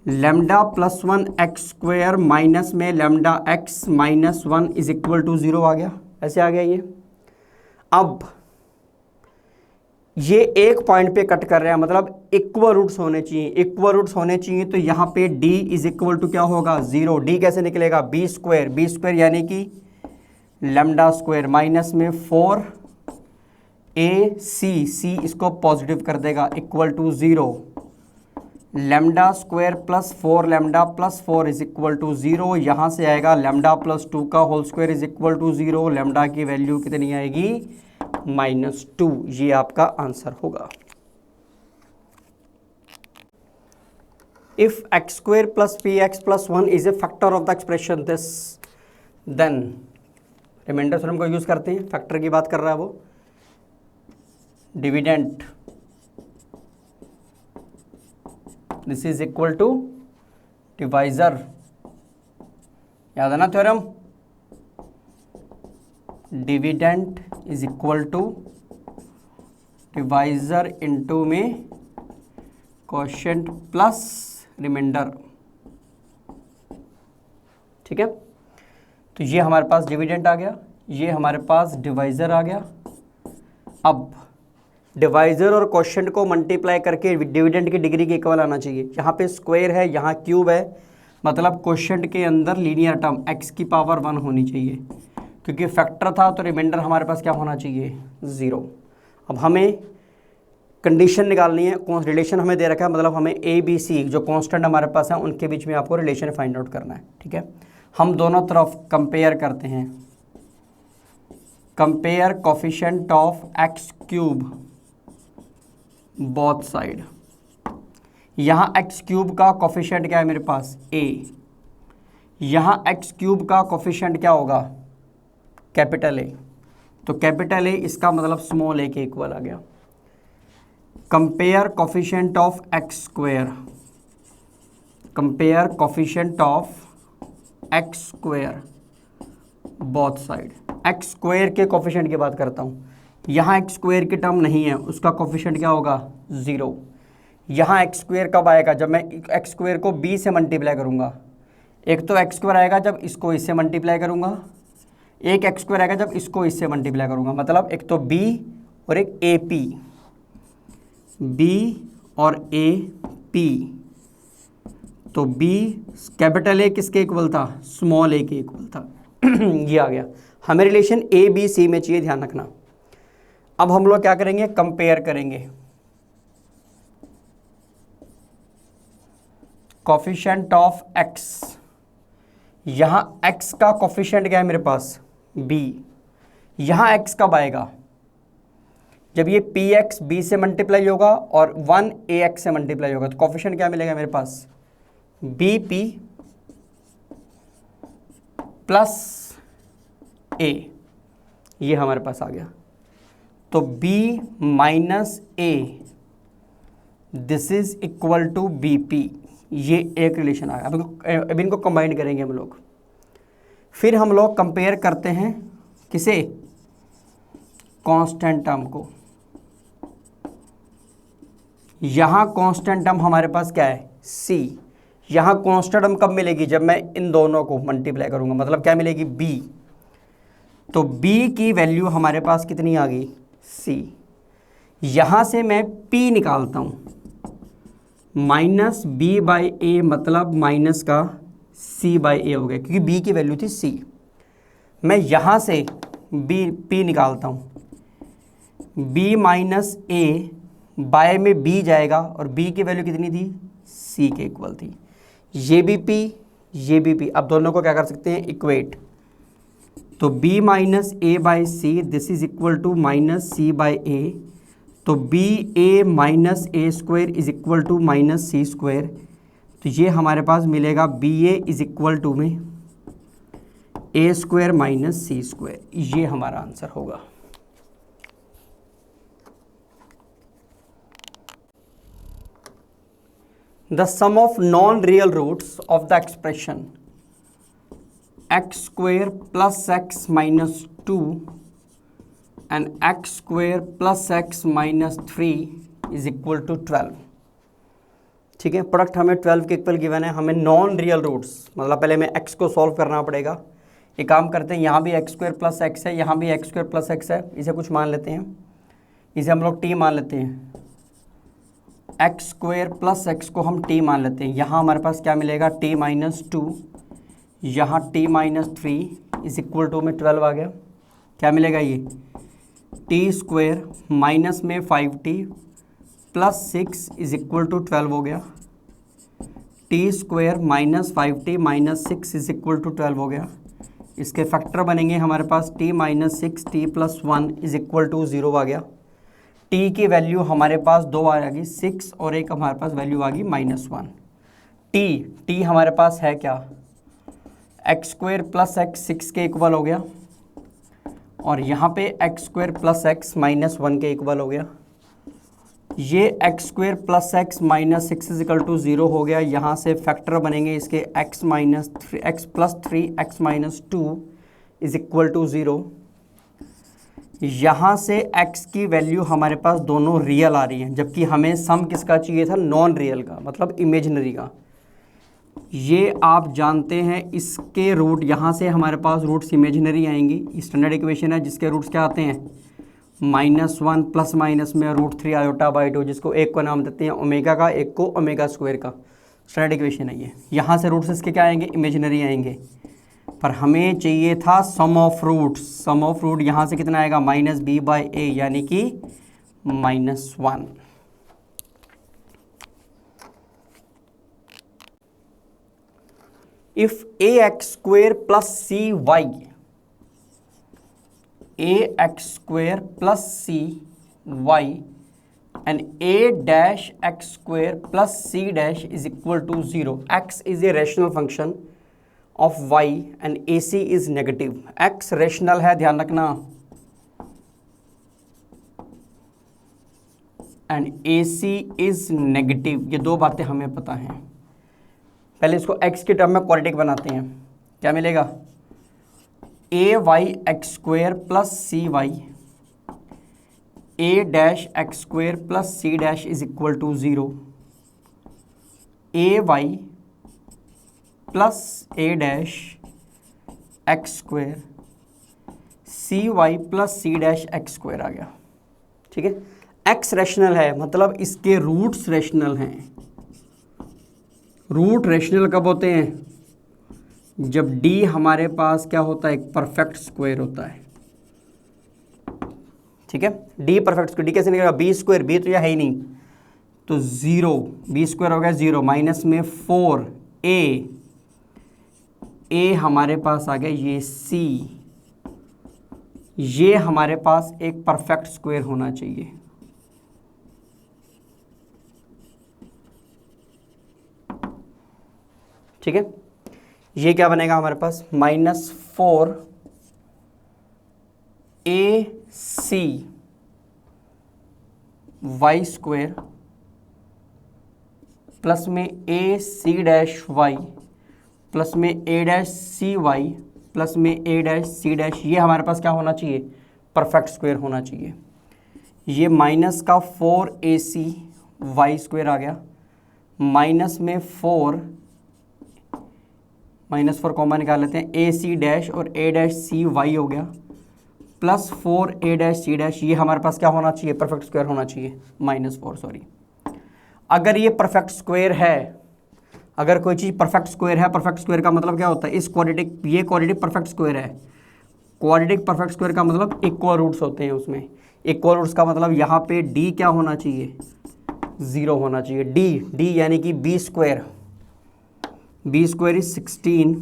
lambda plus 1 x square minus में lambda x minus 1 is equal to 0 आ गया, ऐसे आ गया ये। अब ये एक पॉइंट पे कट कर रहे हैं, मतलब इक्वल रूट्स होने चाहिए, इक्वल रूट्स होने चाहिए, तो यहाँ पे d इज इक्वल टू क्या होगा, 0। d कैसे निकलेगा, बी स्क्वायर यानी कि लैम्डा स्क्वायर माइनस में 4 a c इसको पॉजिटिव कर देगा, equal to 0। Lambda square plus 4 lambda plus 4 is equal to 0। यहाँ से आएगा लैम्डा प्लस 2 का whole square is equal to 0। Lambda की वैल्यू कितनी आएगी, -2। ये आपका आंसर होगा। If x square plus px plus 1 is a factor of the expression this, then remainder theorem को यूज करते हैं, फैक्टर की बात कर रहा है वो। Dividend this is equal to divisor, याद है ना theorem, dividend is equal to divisor into में क्वोशिएंट प्लस रिमाइंडर। ठीक है, तो ये हमारे पास डिविडेंड आ गया, ये हमारे पास डिवाइज़र आ गया। अब डिवाइज़र और क्वोशिएंट को मल्टीप्लाई करके डिविडेंड की डिग्री के इक्वल आना चाहिए। यहाँ पे स्क्वायर है, यहाँ क्यूब है, मतलब क्वोशिएंट के अंदर लीनियर टर्म x की पावर 1 होनी चाहिए, क्योंकि फैक्टर था तो रिमाइंडर हमारे पास क्या होना चाहिए, 0। अब हमें कंडीशन निकालनी है, रिलेशन हमें दे रखा है, मतलब हमें ए बी सी जो कांस्टेंट हमारे पास है उनके बीच में आपको रिलेशन फाइंड आउट करना है। ठीक है, हम दोनों तरफ कंपेयर करते हैं, compare coefficient of x cube both side. यहाँ एक्स क्यूब का कोफिशिएंट क्या है मेरे पास, a। यहाँ एक्स क्यूब का कोफिशिएंट क्या होगा, कैपिटल ए। तो कैपिटल ए इसका मतलब स्मॉल ए के इक्वल आ गया। Compare coefficient of x square, compare coefficient of x square both side. X square के कोफिशिएंट की बात करता हूँ, यहाँ एक्स स्क्वायर की टर्म नहीं है, उसका कोफिशिएंट क्या होगा, 0। यहाँ एक्स स्क्वायर कब आएगा, जब मैं एक्स स्क्वायर को b से मल्टीप्लाई करूँगा। एक तो एक्स स्क्वायर आएगा जब इसको इससे मल्टीप्लाई करूँगा, एक एक्स स्क्वायर आएगा जब इसको इससे मल्टीप्लाई करूँगा, मतलब एक तो b और एक AP, b और AP। तो b कैपिटल ए किसके इक्वल था, स्मॉल ए के इक्वल था। ये आ गया। हमें रिलेशन ए बी सी में चाहिए, ध्यान रखना। अब हम लोग क्या करेंगे, कंपेयर करेंगे कोफिशिएंट ऑफ x। यहाँ x का कोफिशिएंट क्या है मेरे पास, b। यहाँ x कब आएगा, जब ये px b से मल्टीप्लाई होगा और 1 ax से मल्टीप्लाई होगा, तो कोफिशिएंट क्या मिलेगा मेरे पास, bp प्लस a। ये हमारे पास आ गया। तो b minus a this is equal to bp। ये एक रिलेशन आया। अब इनको कंबाइन करेंगे हम लोग। फिर हम लोग कंपेयर करते हैं किसे, कांस्टेंट टर्म को। यहाँ कांस्टेंट टर्म हमारे पास क्या है, c। यहाँ कांस्टेंट टर्म कब मिलेगी, जब मैं इन दोनों को मल्टीप्लाई करूँगा, मतलब क्या मिलेगी, b। तो b की वैल्यू हमारे पास कितनी आ गई, c। यहाँ से मैं p निकालता हूँ, माइनस b बाई ए, मतलब माइनस का c बाई ए हो गया, क्योंकि b की वैल्यू थी c। मैं यहाँ से p निकालता हूँ, b माइनस ए, बाय में b जाएगा और b की वैल्यू कितनी थी, c के इक्वल थी। ये भी p, ये भी p। अब दोनों को क्या कर सकते हैं, इक्वेट। तो b minus a by c this is equal to minus c by ए। तो b a minus a square is equal to minus c square. तो ये हमारे पास मिलेगा b a is equal to में a square minus c square. ये हमारा आंसर होगा। The sum of non-real roots of the expression x square plus x minus 2 and x square plus x minus 3 is equal to 12। ठीक है, product हमें 12 के equal given है। हमें non real roots, मतलब पहले हमें x को सॉल्व करना पड़ेगा। एक काम करते हैं, यहाँ भी एक्स स्क्वायर प्लस एक्स है, यहाँ भी एक्स स्क्वायर प्लस एक्स है। इसे कुछ मान लेते हैं, इसे हम लोग t मान लेते हैं। एक्स स्क्वायर प्लस एक्स को हम t मान लेते हैं। यहाँ हमारे पास क्या मिलेगा, t माइनस 2, यहाँ t minus 3 is equal to में 12 आ गया। क्या मिलेगा, ये टी स्क्वायर माइनस में 5t plus 6 is equal to 12 हो गया। T square minus 5t minus 6 is equal to 12 हो गया। इसके फैक्टर बनेंगे हमारे पास t minus 6t plus 1 is equal to 0 आ गया। t की वैल्यू हमारे पास 2 आ गई, 6, और एक हमारे पास वैल्यू आ गई -1। t हमारे पास है क्या, एक्स स्क्वायर प्लस एक्स 6 के इक्वल हो गया, और यहाँ पे x square plus x minus 1 के इक्वल हो गया। ये x square plus x minus 6 is equal to 0 हो गया। यहाँ से फैक्टर बनेंगे इसके x minus 3 x plus 3 x minus 2 is equal to 0। यहाँ से x की वैल्यू हमारे पास दोनों रियल आ रही हैं, जबकि हमें सम किसका चाहिए था, नॉन रियल का, मतलब इमेजिनरी का। ये आप जानते हैं, इसके रूट यहाँ से हमारे पास रूट्स इमेजिनरी आएंगी। स्टैंडर्ड इक्वेशन है जिसके रूट्स क्या आते हैं, -1 प्लस माइनस में √3 आयोटा बाई 2, जिसको एक को नाम देते हैं ओमेगा का, एक को ओमेगा स्क्वायर का। स्टैंडर्ड इक्वेशन है ये। यहाँ से रूट्स इसके क्या आएंगे, इमेजिनरी आएंगे। पर हमें चाहिए था sum of roots. Sum of root यहाँ से कितना आएगा, -b/a, यानी कि -1। if ax square plus cy, ax square plus cy and a dash x square plus c dash is equal to 0, x is a rational function of y and ac is negative। x rational है, ध्यान रखना, and ac is negative। ये दो बातें हमें पता हैं। पहले इसको x के टर्म में क्वाड्रेटिक बनाते हैं। क्या मिलेगा, a y x square plus c y a dash x square plus c dash is equal to 0। a y plus a dash x square c y plus c dash x square आ गया। ठीक है, x rational है, मतलब इसके roots rational हैं। Root rational कब होते हैं, जब d हमारे पास क्या होता है, एक परफेक्ट स्क्वायर होता है। ठीक है, d परफेक्ट स्क्वायर, d कैसे निकलेगा, b स्क्वायर, b तो यह है ही नहीं, तो 0, b स्क्वायर हो गया 0, माइनस में 4 a हमारे पास आ गया ये c, ये हमारे पास एक परफेक्ट स्क्वायर होना चाहिए। ठीक है, ये क्या बनेगा हमारे पास, -4 ac y स्क्वेयर प्लस में ac डैश y प्लस में a डैश cy प्लस में a डैश c डैश, ये हमारे पास क्या होना चाहिए, परफेक्ट स्क्वायर होना चाहिए। ये माइनस का 4ac y स्क्वेयर आ गया, माइनस में 4 -4 कॉमन निकाल लेते हैं, ए सी डैश और ए डैश सी वाई हो गया, प्लस 4 ए डैश सी डैश, ये हमारे पास क्या होना चाहिए, परफेक्ट स्क्वायर होना चाहिए, -4 सॉरी। अगर ये परफेक्ट स्क्वायर है, अगर कोई चीज़ परफेक्ट स्क्वायर है, परफेक्ट स्क्वायर का मतलब क्या होता है, इस क्वाड्रेटिक, ये क्वाड्रेटिक परफेक्ट स्क्वायर है। क्वाड्रेटिक परफेक्ट स्क्वायर का मतलब इक्वल रूट्स होते हैं उसमें। इक्वल रूट्स का मतलब यहाँ पे डी क्या होना चाहिए, 0 होना चाहिए। डी यानी कि b square, b square is 16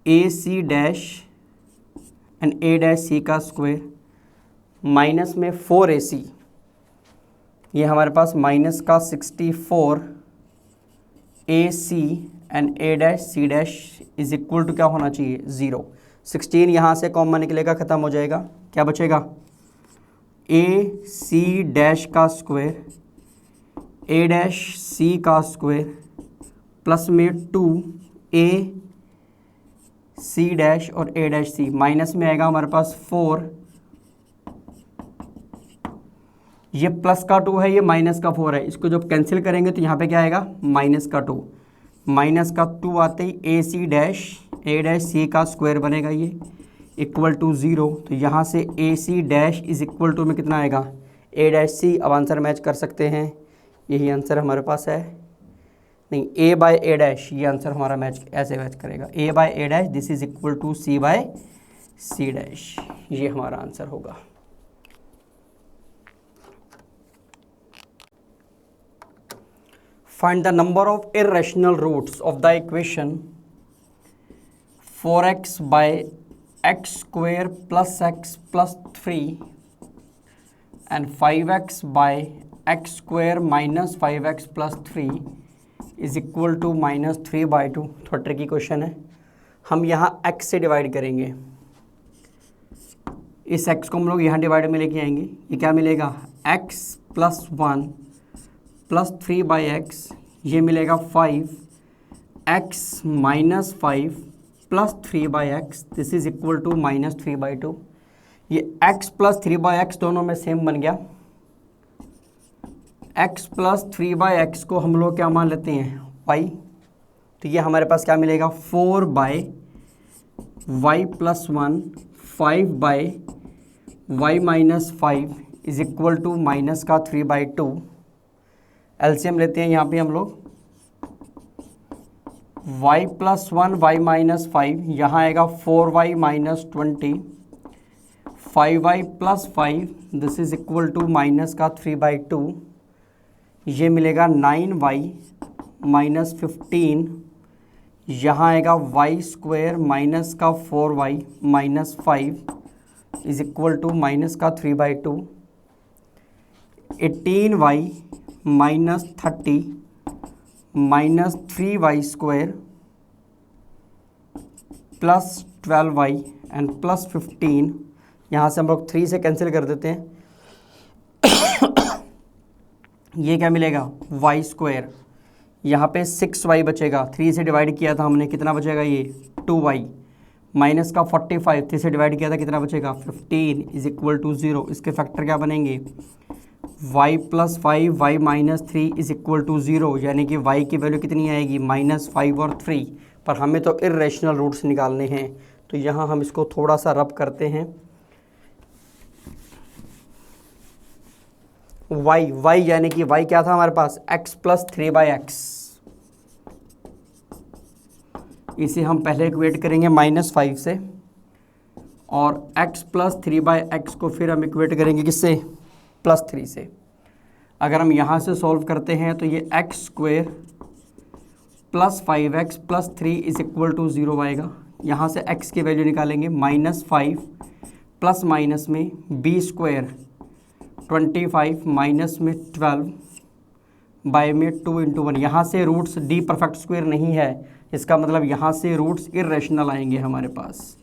ac dash and a dash c का स्क्वायर, माइनस में 4ac, ये हमारे पास माइनस का 64 ac and a dash c dash is equal to क्या होना चाहिए, 0। 16 यहाँ से कॉमन निकलेगा, ख़त्म हो जाएगा, क्या बचेगा, ac डैश का स्क्वायर a डैश c का स्क्वायर प्लस में 2a c डैश और a डैश c, माइनस में आएगा हमारे पास 4, ये प्लस का 2 है, ये माइनस का 4 है, इसको जब कैंसिल करेंगे तो यहाँ पे क्या आएगा, माइनस का 2, माइनस का 2 आते ही a c dash a dash c का स्क्वायर बनेगा, ये इक्वल टू 0। तो यहाँ से a c dash is equal to में कितना आएगा, a डैश c। अब आंसर मैच कर सकते हैं, यही आंसर हमारे पास है, नहीं a बाय a डैश, ये आंसर हमारा मैच ऐसे मैच करेगा, a by a dash this is equal to c by c dash, ये हमारा आंसर होगा। Find the number of irrational roots of the equation 4x by x square plus x plus 3 and 5x by x square minus 5x plus 3 is equal to -3/2। थोड़ा tricky question है। हम यहाँ x से divide करेंगे, इस x को हम लोग यहाँ डिवाइड में लेके आएंगे, ये क्या मिलेगा, x प्लस 1 प्लस 3/x, ये मिलेगा 5x minus 5 plus 3/x, this is equal to -3/2। ये x प्लस 3/x दोनों में सेम बन गया। x प्लस 3/x को हम लोग क्या मान लेते हैं y, तो ये हमारे पास क्या मिलेगा 4/y plus 1 5/y minus 5 is equal to minus का 3/2। एलसीएम लेते हैं यहाँ पे हम लोग, y प्लस 1 y माइनस 5, यहाँ आएगा 4y minus 20, 5y plus 5 this is equal to minus का 3/2, ये मिलेगा 9y माइनस 15, यहाँ आएगा y स्क्वायर माइनस का 4y minus 5 is equal to minus का 3/2, 18y minus 30 minus 3y square plus 12y and plus 15, यहाँ से हम लोग 3 से कैंसिल कर देते हैं ये क्या मिलेगा y स्क्वायर, यहाँ पे 6y बचेगा, 3 से डिवाइड किया था हमने, कितना बचेगा ये 2y माइनस का 45, 3 से डिवाइड किया था कितना बचेगा 15 इज इक्वल टू 0। इसके फैक्टर क्या बनेंगे y plus 5 y minus 3 is equal to 0, यानी कि y की वैल्यू कितनी आएगी -5 और 3, पर हमें तो इर्रेशनल रूट्स निकालने हैं, तो यहाँ हम इसको थोड़ा सा रब करते हैं। y यानी कि y क्या था हमारे पास x प्लस 3/x, इसे हम पहले इक्वेट करेंगे -5 से, और x प्लस 3/x को फिर हम इक्वेट करेंगे किससे +3 से। अगर हम यहाँ से सॉल्व करते हैं तो ये x square plus 5x plus 3 is equal to 0 आएगा। यहाँ से x की वैल्यू निकालेंगे -5 प्लस माइनस में b स्क्वायर 25 माइनस में 12 बाय में 2 × 1, यहाँ से रूट्स d परफेक्ट स्क्वायर नहीं है, इसका मतलब यहाँ से रूट्स इर्रेशनल आएंगे हमारे पास।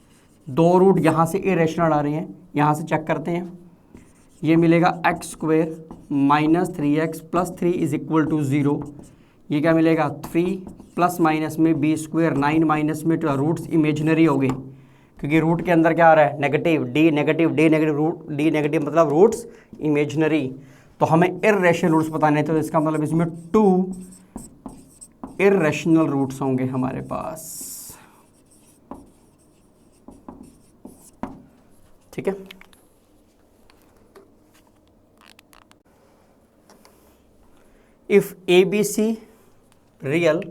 2 रूट यहाँ से इर्रेशनल आ रहे हैं, यहाँ से चेक करते हैं, ये मिलेगा x square minus 3x plus 3 is equal to 0, ये क्या मिलेगा 3 प्लस माइनस में b स्क्वायर 9 माइनस में 12, रूट्स इमेजिनरी हो गए क्योंकि रूट के अंदर क्या आ रहा है negative, d negative d negative, root d negative मतलब रूट्स इमेजिनरी, तो हमें इर्रेशनल रूट्स बताने, तो इसका मतलब इसमें 2 इर्रेशनल रूट्स होंगे हमारे पास। ठीक है, इफ ABC रियल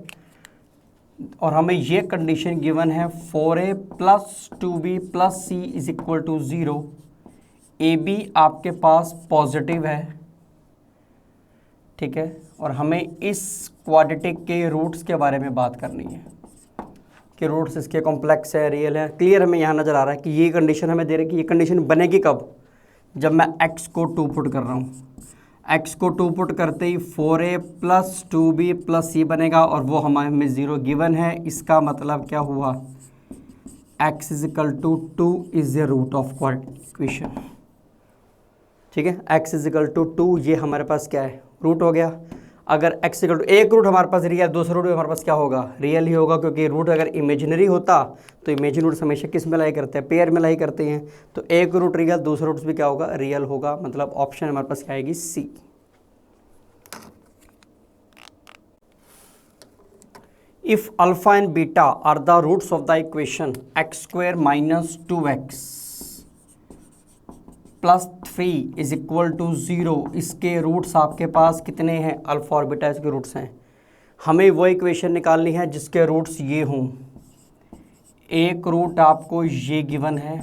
और हमें ये कंडीशन गिवन है 4A plus 2B plus C is equal to 0, AB आपके पास पॉजिटिव है, ठीक है, और हमें इस क्वाड्रेटिक के रूट्स के बारे में बात करनी है कि रूट्स इसके कॉम्प्लेक्स है, रियल है। क्लियर हमें यहाँ नज़र आ रहा है कि ये कंडीशन हमें दे रही है कि ये कंडीशन बनेगी कब, जब मैं x को 2 पुट कर रहा हूँ। x को 2 पुट करते ही 4A plus 2B plus C बनेगा और वो हमें 0 गिवन है। इसका मतलब क्या हुआ, x is equal to 2 is the root of quadratic equation. ठीक है, x इज इक्वल टू 2, ये हमारे पास क्या है रूट हो गया। अगर x इक्वल टू एक रूट हमारे पास रियल, दूसरा रूट हमारे पास क्या होगा रियल ही होगा, क्योंकि रूट अगर इमेजिनरी होता तो इमेजिनरी रूट्स हमेशा किस में लाई करते हैं, पेयर में लाई करते हैं, तो एक रूट रियल दूसरा रूट्स भी क्या होगा रियल होगा, मतलब ऑप्शन हमारे पास क्या आएगी c. If alpha and beta are the roots of the equation x square minus 2x plus 3 is equal to 0, इसके रूट्स आपके पास कितने हैं, अल्फा और बीटा इसके रूट्स हैं। हमें वो इक्वेशन निकालनी है जिसके रूट्स ये हों। एक रूट आपको ये गिवन है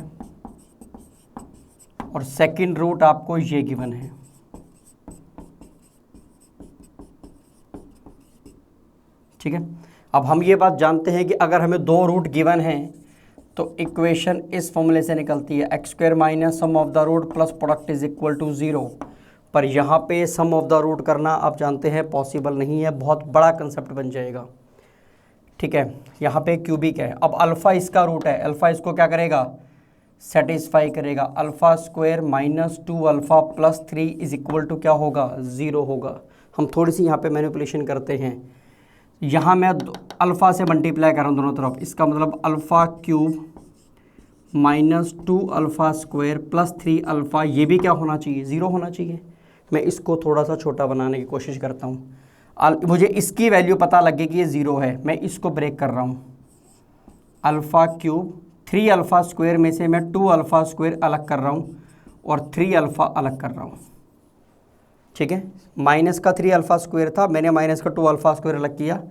और सेकंड रूट आपको ये गिवन है। ठीक है, अब हम ये बात जानते हैं कि अगर हमें 2 रूट गिवन हैं तो इक्वेशन इस फॉर्मूले से निकलती है x square minus sum of the root plus product is equal to 0। पर यहाँ पे सम ऑफ द रूट करना आप जानते हैं पॉसिबल नहीं है, बहुत बड़ा कंसेप्ट बन जाएगा। ठीक है, यहाँ पे क्यूबिक है, अब अल्फ़ा इसका रूट है, अल्फ़ा इसको क्या करेगा सेटिस्फाई करेगा। Alpha square minus 2 alpha plus 3 is equal to क्या होगा 0 होगा। हम थोड़ी सी यहाँ पे मैनिपुलेशन करते हैं, यहाँ मैं अल्फ़ा से मल्टीप्लाई कर रहा हूँ दोनों तरफ, इसका मतलब alpha cube minus 2 alpha square plus 3 alpha, ये भी क्या होना चाहिए, 0 होना चाहिए। मैं इसको थोड़ा सा छोटा बनाने की कोशिश करता हूँ। मुझे इसकी वैल्यू पता लगे कि ये 0 है, मैं इसको ब्रेक कर रहा हूँ। अल्फ़ा क्यूब 3 अल्फ़ा स्क्वायर में से मैं 2 अल्फ़ा स्क्वायर अलग कर रहा हूँ और 3 अल्फ़ा अलग कर रहा हूँ। ठीक है, माइनस का 3 अल्फ़ा स्क्वायर था, मैंने माइनस का 2 अल्फ़ा स्क्वायर अलग किया,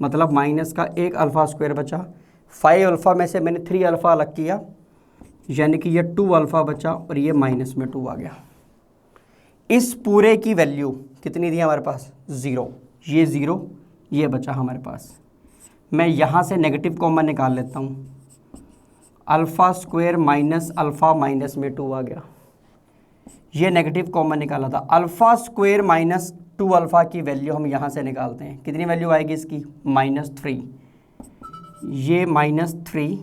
मतलब माइनस का 1 अल्फ़ा स्क्वायर बचा। 5 अल्फ़ा में से मैंने 3 अल्फ़ा अलग किया, यानी कि ये 2 अल्फ़ा बचा और ये माइनस में 2 आ गया। इस पूरे की वैल्यू कितनी थी हमारे पास, 0। ये 0 ये बचा हमारे पास। मैं यहाँ से नेगेटिव कॉमन निकाल लेता हूँ। Alpha square minus alpha minus में 2 आ गया, ये नेगेटिव कॉमन निकाला था। अल्फ़ा स्क्वायर माइनस 2 अल्फ़ा की वैल्यू हम यहाँ से निकालते हैं, कितनी वैल्यू आएगी इसकी, -3। ये -3,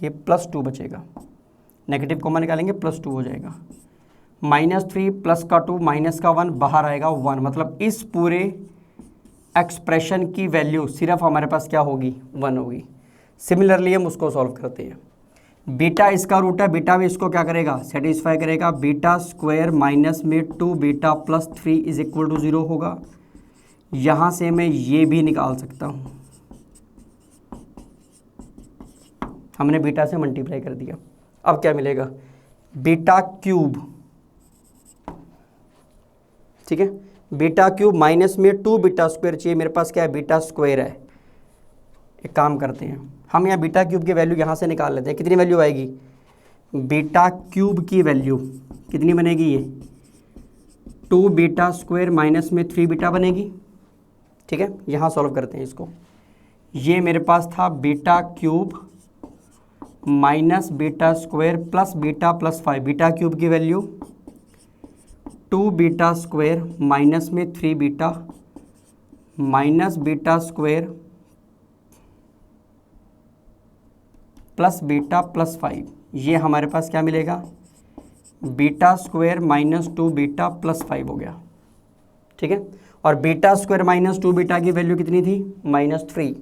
ये +2 बचेगा, नेगेटिव कॉमन निकालेंगे +2 हो जाएगा। -3 प्लस का 2 माइनस का 1 बाहर आएगा 1, मतलब इस पूरे एक्सप्रेशन की वैल्यू सिर्फ हमारे पास क्या होगी, 1 होगी। सिमिलरली हम उसको सॉल्व करते हैं। बीटा इसका रूट है, बीटा भी इसको क्या करेगा, सेटिस्फाई करेगा। बीटा स्क्वायर माइनस में 2 beta plus 3 is equal to 0 होगा। यहाँ से मैं ये भी निकाल सकता हूँ, हमने बीटा से मल्टीप्लाई कर दिया। अब क्या मिलेगा, बीटा क्यूब, ठीक है, बीटा क्यूब माइनस में 2 बीटा स्क्वायर चाहिए, मेरे पास क्या है, बीटा स्क्वायर है। एक काम करते हैं, हम यहाँ बीटा क्यूब की वैल्यू यहाँ से निकाल लेते हैं। कितनी वैल्यू आएगी, बीटा क्यूब की वैल्यू कितनी बनेगी, ये 2 बीटा स्क्वायर माइनस में 3 बीटा बनेगी। ठीक है, यहाँ सॉल्व करते हैं इसको। ये मेरे पास था beta cube minus beta square plus beta plus 5। Beta cube की वैल्यू 2 बीटा स्क्वायर माइनस में 3 beta minus beta square plus beta plus 5। ये हमारे पास क्या मिलेगा, beta square minus 2 beta plus 5 हो गया। ठीक है, और बीटा स्क्वायर माइनस 2 बीटा की वैल्यू कितनी थी, -3।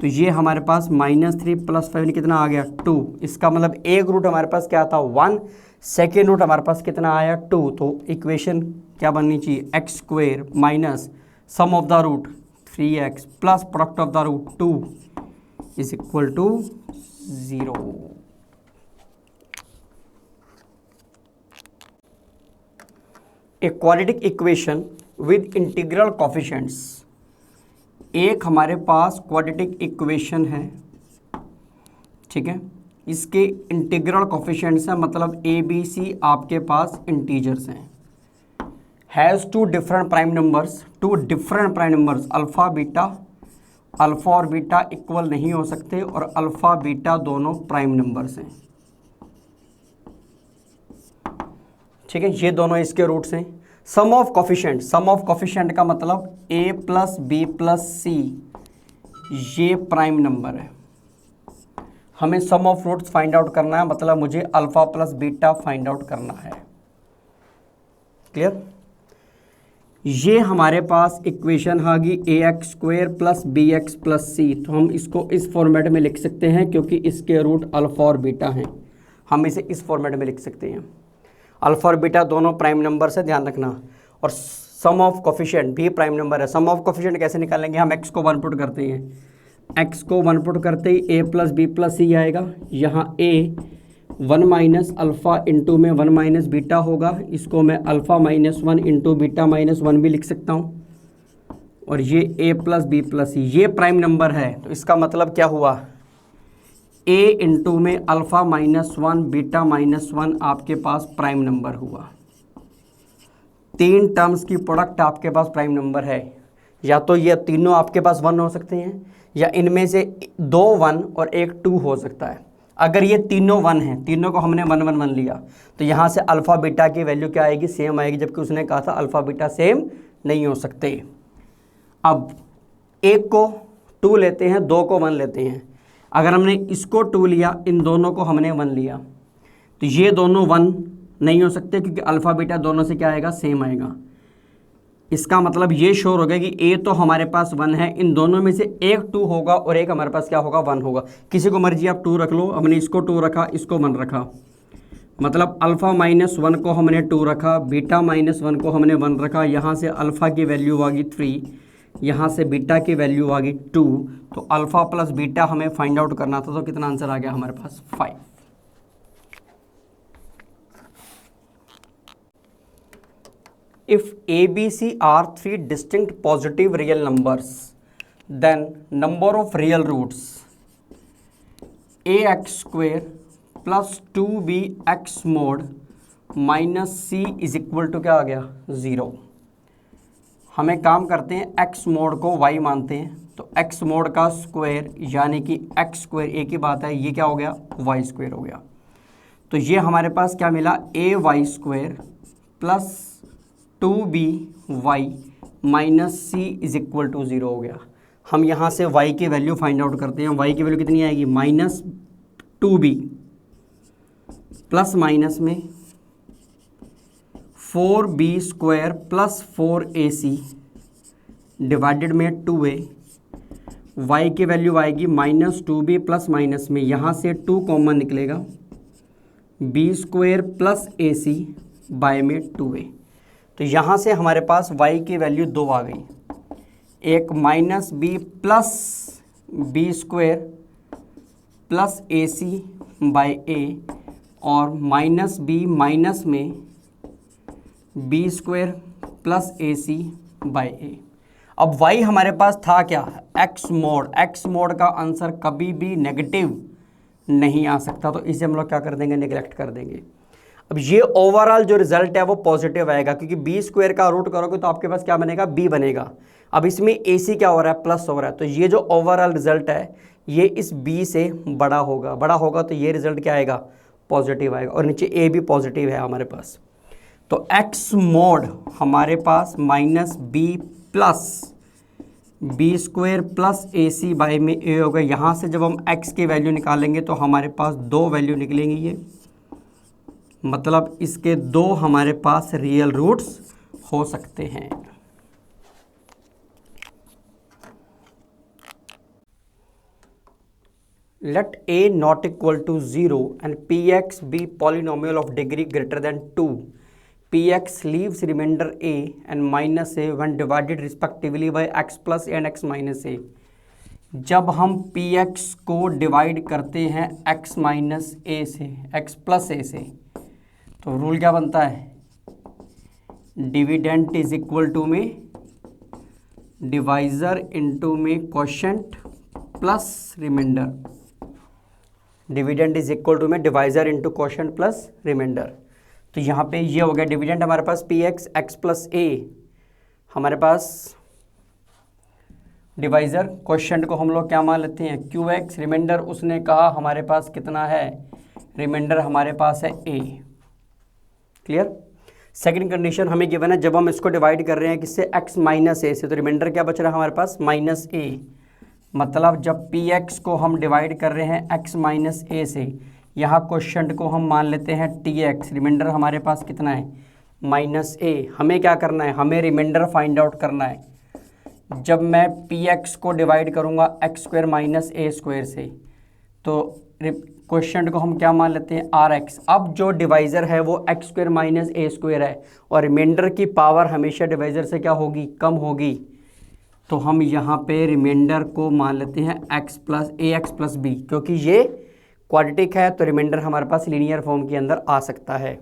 तो ये हमारे पास -3 प्लस 5 कितना आ गया, 2। इसका मतलब एक रूट हमारे पास क्या था, 1, सेकेंड रूट हमारे पास कितना आया, 2। तो इक्वेशन क्या बननी चाहिए, x square minus sum of the root 3x plus product of the root 2 is equal to 0। A quadratic equation with integral coefficients. एक हमारे पास क्वाड्रेटिक इक्वेशन है, ठीक है, इसके इंटीग्रल कोफिशिएंट्स हैं, मतलब ए बी सी आपके पास इंटीजर्स हैं। Has 2 different prime numbers, alpha beta, alpha और बीटा इक्वल नहीं हो सकते और अल्फ़ा बीटा दोनों प्राइम नंबर्स हैं। ठीक है, ये दोनों इसके रूट्स हैं। सम ऑफ कोफिशिएंट का मतलब a प्लस बी प्लस सी, ये प्राइम नंबर है। हमें सम ऑफ रूट्स फाइंड आउट करना है, मतलब मुझे alpha plus beta find out करना है। क्लियर, ये हमारे पास इक्वेशन आ गई ax square plus b x plus c. तो हम इसको इस फॉर्मेट में लिख सकते हैं, क्योंकि इसके रूट अल्फ़ा और बीटा हैं, हम इसे इस फॉर्मेट में लिख सकते हैं। अल्फ़ा और बीटा दोनों प्राइम नंबर से, ध्यान रखना। और सम ऑफ कोफिशिएंट भी प्राइम नंबर है। सम ऑफ कोफिशिएंट कैसे निकालेंगे, हम x को 1 पुट करते हैं, x को 1 पुट करते ही a प्लस बी प्लस सी आएगा। यहाँ a 1 माइनस अल्फ़ा इंटू में 1 माइनस बीटा होगा, इसको मैं अल्फ़ा -1 इंटू बीटा -1 भी लिख सकता हूँ। और ये a प्लस बी प्लस सी ये प्राइम नंबर है, तो इसका मतलब क्या हुआ, a इंटू में अल्फ़ा -1 बीटा -1 आपके पास प्राइम नंबर हुआ। 3 टर्म्स की प्रोडक्ट आपके पास प्राइम नंबर है। या तो ये तीनों आपके पास 1 हो सकते हैं, या इनमें से 2 1 और 1 2 हो सकता है। अगर ये तीनों 1 हैं, तीनों को हमने 1 1 1 लिया, तो यहाँ से अल्फ़ा बीटा की वैल्यू क्या आएगी, सेम आएगी, जबकि उसने कहा था अल्फ़ा बीटा सेम नहीं हो सकते। अब 1 को 2 लेते हैं, 2 को 1 लेते हैं। अगर हमने इसको 2 लिया, इन दोनों को हमने 1 लिया, तो ये दोनों 1 नहीं हो सकते, क्योंकि अल्फ़ा बीटा दोनों से क्या आएगा, सेम आएगा। इसका मतलब ये श्योर हो गया कि ए तो हमारे पास 1 है, इन दोनों में से एक 2 होगा और एक हमारे पास क्या होगा 1 होगा। किसी को मर्जी आप 2 रख लो, हमने इसको 2 रखा, इसको 1 रखा, मतलब अल्फ़ा -1 को हमने 2 रखा, बीटा -1 को हमने 1 रखा। यहाँ से अल्फ़ा की वैल्यू आ गई 3, यहाँ से बीटा की वैल्यू आ गई 2। तो अल्फ़ा प्लस बीटा हमें फाइंड आउट करना था, तो कितना आंसर आ गया हमारे पास 5। If ABC are 3 distinct positive real numbers, then number of real roots ax square plus 2bx mod minus c is equal to क्या आ गया 0। हमें काम करते हैं x मोड को y मानते हैं, तो x मोड का स्क्वायर यानी कि x स्क्वायर एक ही बात है, ये क्या हो गया y स्क्वायर हो गया। तो ये हमारे पास क्या मिला a y square plus 2by minus c is equal to 0 हो गया। हम यहाँ से y की वैल्यू फाइंड आउट करते हैं। y की वैल्यू कितनी आएगी -2b प्लस माइनस में 4b square plus 4ac divided में 2a। y की वैल्यू आएगी -2b प्लस माइनस में, यहाँ से 2 कॉमन निकलेगा, b square plus ac by में 2a। तो यहाँ से हमारे पास y की वैल्यू 2 आ गई, एक -b plus b square plus ac by a और -b माइनस में b square plus ac by a। अब y हमारे पास था क्या x मोड, x मोड का आंसर कभी भी नेगेटिव नहीं आ सकता, तो इसे हम लोग क्या कर देंगे नेगलेक्ट कर देंगे। अब ये ओवरऑल जो रिजल्ट है वो पॉजिटिव आएगा, क्योंकि बी स्क्वायर का रूट करोगे तो आपके पास क्या बनेगा बी बनेगा। अब इसमें ए सी क्या हो रहा है प्लस हो रहा है, तो ये जो ओवरऑल रिजल्ट है ये इस बी से बड़ा होगा, तो ये रिजल्ट क्या आएगा पॉजिटिव आएगा, और नीचे ए भी पॉजिटिव है हमारे पास। तो एक्स मोड हमारे पास -b plus B square plus a c by में ए होगा। यहाँ से जब हम x की वैल्यू निकालेंगे तो हमारे पास 2 वैल्यू निकलेंगी, ये मतलब इसके 2 हमारे पास रियल रूट्स हो सकते हैं। Let a not equal to 0 and px be polynomial of degree greater than 2, px leaves remainder a and -a when divided respectively by x plus and x minus a। जब हम px को divide करते हैं x minus a से, x plus a से, तो rule क्या बनता है डिविडेंड इज इक्वल टू में डिवाइजर इनटू में quotient plus remainder. Dividend is equal to में divisor into quotient plus remainder. तो यहाँ पे ये हो गया डिविडेंड हमारे पास px x प्लस a, हमारे पास डिवाइजर क्वोशेंट को हम लोग क्या मान लेते हैं qx, रिमाइंडर उसने कहा हमारे पास कितना है, रिमाइंडर हमारे पास है a। क्लियर। सेकंड कंडीशन हमें गिवन है, जब हम इसको डिवाइड कर रहे हैं किससे x माइनस ए से, तो रिमाइंडर क्या बच रहा है हमारे पास -a। मतलब जब px को हम डिवाइड कर रहे हैं x माइनस ए से, यहाँ क्वोशेंट को हम मान लेते हैं tx, रिमाइंडर हमारे पास कितना है -a। हमें क्या करना है, हमें रिमाइंडर फाइंड आउट करना है। जब मैं px को डिवाइड करूँगा x square minus a square से, तो क्वोशेंट को हम क्या मान लेते हैं rx। अब जो डिवाइज़र है वो x square minus a square है, और रिमाइंडर की पावर हमेशा डिवाइज़र से क्या होगी कम होगी, तो हम यहाँ पे रिमाइंडर को मान लेते हैं x प्लस b, क्योंकि ये क्वाड्रेटिक है तो रिमाइंडर हमारे पास लीनियर फॉर्म के अंदर आ सकता है।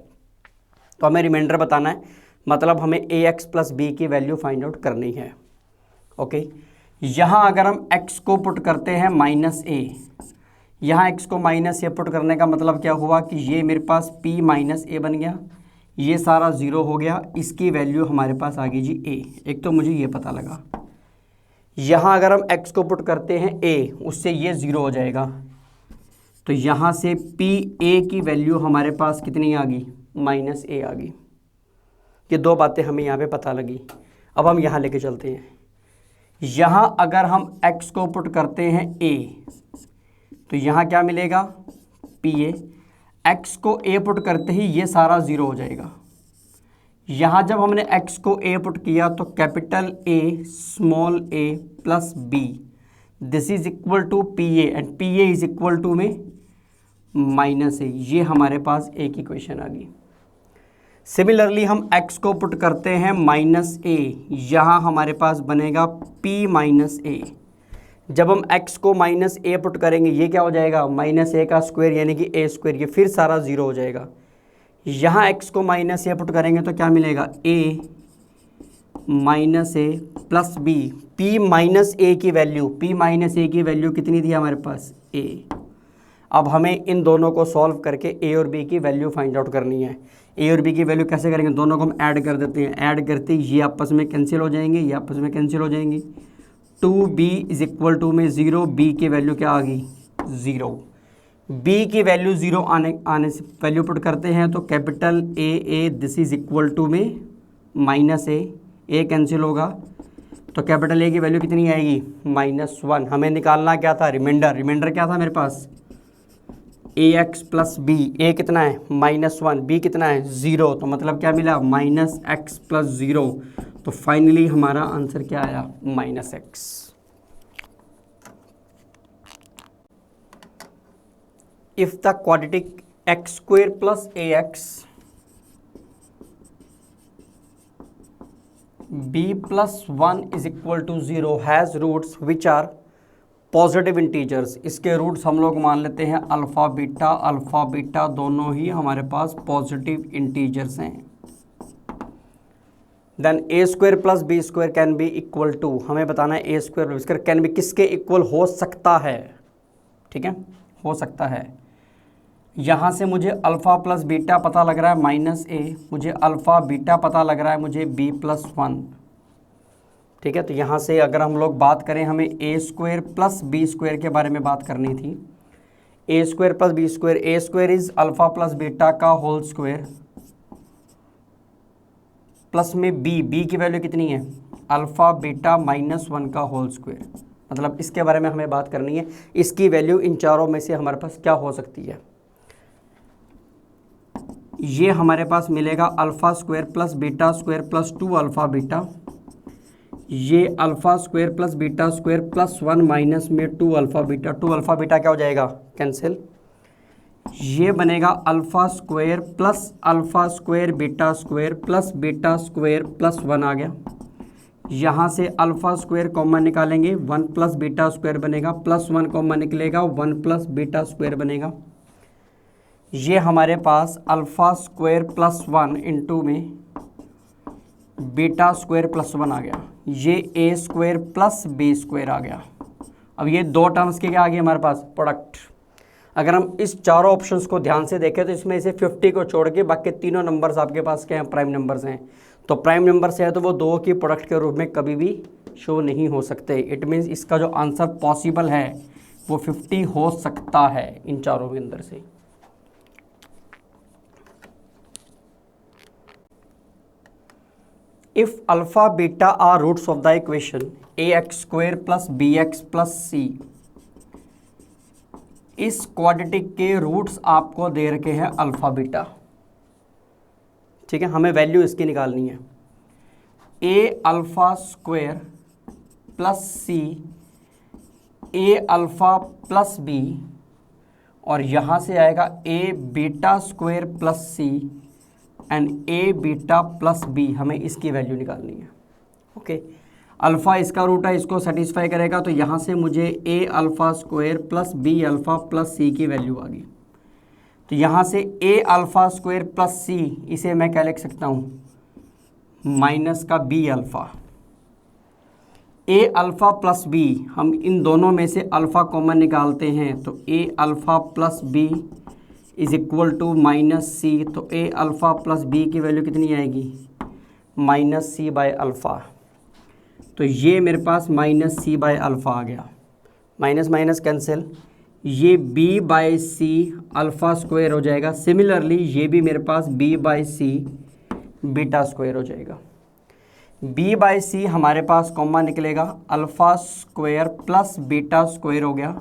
तो हमें रिमाइंडर बताना है, मतलब हमें ax प्लस b की वैल्यू फाइंड आउट करनी है। ओके, यहाँ अगर हम x को पुट करते हैं -a, यहाँ x को -a पुट करने का मतलब क्या हुआ कि ये मेरे पास p माइनस a बन गया, ये सारा 0 हो गया, इसकी वैल्यू हमारे पास आ गई जी a। एक तो मुझे ये पता लगा। यहाँ अगर हम x को पुट करते हैं a, उससे ये 0 हो जाएगा, तो यहाँ से pa की वैल्यू हमारे पास कितनी आ गई -a आ गई। ये 2 बातें हमें यहाँ पे पता लगी। अब हम यहाँ लेके चलते हैं। यहाँ अगर हम x को पुट करते हैं a, तो यहाँ क्या मिलेगा pa, x को a पुट करते ही ये सारा 0 हो जाएगा, यहाँ जब हमने x को a पुट किया तो capital A small a plus b, this is equal to p a and p a is equal to में माइनस ए। ये हमारे पास एक इक्वेशन आ गई। सिमिलरली हम x को पुट करते हैं माइनस ए, यहाँ हमारे पास बनेगा p माइनस ए। जब हम x को माइनस ए पुट करेंगे ये क्या हो जाएगा, माइनस ए का स्क्वायर यानी कि ए स्क्वायर, ये फिर सारा ज़ीरो हो जाएगा। यहाँ x को माइनस ए पुट करेंगे तो क्या मिलेगा, a minus a plus b. p minus a की वैल्यू कितनी थी हमारे पास, a। अब हमें इन दोनों को सॉल्व करके a और b की वैल्यू फाइंड आउट करनी है। a और b की वैल्यू कैसे करेंगे, दोनों को हम ऐड कर देते हैं। ऐड करते ही ये आपस में कैंसिल हो जाएंगे, ये आपस में कैंसिल हो जाएंगे। 2b इज इक्वल टू में 0, b की वैल्यू क्या आ गई, 0। b की वैल्यू 0 आने से वैल्यू पुट करते हैं तो capital A this is equal to में माइनस ए कैंसिल होगा तो कैपिटल A की वैल्यू कितनी आएगी, -1। हमें निकालना क्या था, रिमाइंडर क्या था मेरे पास, ax प्लस बी। a कितना है, -1, b कितना है, 0, तो मतलब क्या मिला, -x प्लस 0। तो फाइनली हमारा आंसर क्या आया, -x। If the quadratic x square plus ax b plus 1 is equal to 0 has roots which are positive integers. इसके रूट्स हम लोग मान लेते हैं अल्फ़ा बीटा दोनों ही हमारे पास पॉजिटिव इंटीजर्स हैं। Then a square plus B square can be equal to, हमें बताना है a square plus square can be किसके इक्वल हो सकता है, ठीक है, हो सकता है। यहाँ से मुझे अल्फ़ा प्लस बीटा पता लग रहा है -a, मुझे अल्फ़ा बीटा पता लग रहा है मुझे b प्लस 1, ठीक है। तो यहाँ से अगर हम लोग बात करें, हमें a square plus B square के बारे में बात करनी थी। A square plus B square, a square is alpha plus beta का होल स्क्वायर प्लस में बी की वैल्यू कितनी है, अल्फ़ा बीटा -1 का होल स्क्वायर। मतलब इसके बारे में हमें बात करनी है, इसकी वैल्यू इन चारों में से हमारे पास क्या हो सकती है। ये हमारे पास मिलेगा alpha square plus beta square plus 2 alpha beta, ये alpha square plus beta square plus 1 minus में 2 अल्फ़ा बीटा क्या हो जाएगा, कैंसिल। ये बनेगा alpha square beta square plus beta square plus 1 आ गया। यहाँ से अल्फ़ा स्क्वायर कॉमन निकालेंगे, 1 प्लस बीटा स्क्वायर बनेगा, प्लस 1 कॉमन निकलेगा, 1 प्लस बीटा स्क्वायर बनेगा। ये हमारे पास अल्फ़ा स्क्वायर प्लस 1 इंटू में बीटा स्क्वायर प्लस 1 आ गया। ये ए स्क्वायर प्लस बी स्क्वायर आ गया। अब ये दो टर्म्स के क्या आ गए हमारे पास, प्रोडक्ट। अगर हम इस चारों ऑप्शंस को ध्यान से देखें तो इसमें से 50 को छोड़ के बाकी तीनों नंबर्स आपके पास क्या हैं, प्राइम नंबर्स हैं। तो प्राइम नंबर्स है तो वो दो की प्रोडक्ट के रूप में कभी भी शो नहीं हो सकते। इट मीन्स इसका जो आंसर पॉसिबल है वो 50 हो सकता है इन चारों के अंदर से। If alpha beta are roots of the equation ax square plus bx plus c, इस क्वाड्रेटिक के रूट्स आपको दे रखे हैं अल्फ़ा बीटा, ठीक है। हमें वैल्यू इसकी निकालनी है, a alpha square plus c a alpha plus b, और यहाँ से आएगा a beta square plus c and a beta plus b. हमें इसकी वैल्यू निकालनी है, ओके। अल्फ़ा इसका रूट है, इसको सेटिस्फाई करेगा तो यहाँ से मुझे a alpha square plus b alpha plus c की वैल्यू आ गई। तो यहाँ से a alpha square plus c, इसे मैं क्या लिख सकता हूँ, माइनस का b alpha. A alpha plus b, हम इन दोनों में से अल्फ़ा कॉमन निकालते हैं तो a alpha plus b is equal to minus c. तो ए अल्फ़ा प्लस बी की वैल्यू कितनी आएगी, माइनस सी बाय अल्फ़ा। तो ये मेरे पास माइनस सी बाय अल्फ़ा आ गया, माइनस माइनस कैंसिल, ये b by c alpha square हो जाएगा। सिमिलरली ये भी मेरे पास b by c beta square हो जाएगा। बी बाय सी हमारे पास कॉमन निकलेगा, alpha square plus beta square हो गया।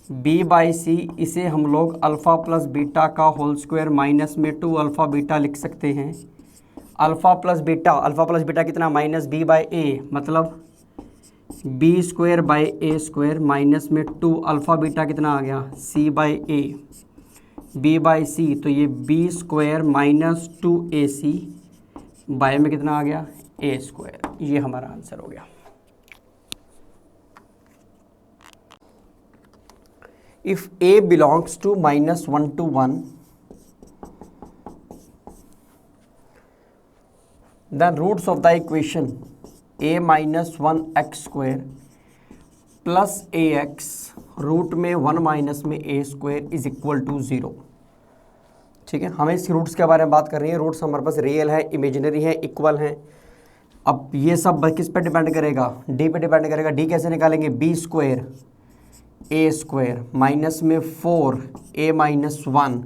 b बाई सी, इसे हम लोग अल्फ़ा प्लस बीटा का होल स्क्वायर माइनस में 2 अल्फ़ा बीटा लिख सकते हैं। अल्फ़ा प्लस बीटा कितना माइनस बी बाई ए, मतलब b square by a square minus में 2 अल्फ़ा बीटा कितना आ गया c by a b by c, तो ये B square minus 2ac bye में कितना आ गया ए स्क्वायर। ये हमारा आंसर हो गया। If a belongs to -1 to 1 then roots of the equation a minus 1x square plus ax root में 1 माइनस में a square is equal to 0। ठीक है, हमें इस रूट्स के बारे में बात कर रही है। रूट्स हमारे पास रियल है, इमेजिनरी है, इक्वल हैं। अब ये सब किस पे डिपेंड करेगा, डी पे डिपेंड करेगा। डी कैसे निकालेंगे, B square a square minus में 4a माइनस 1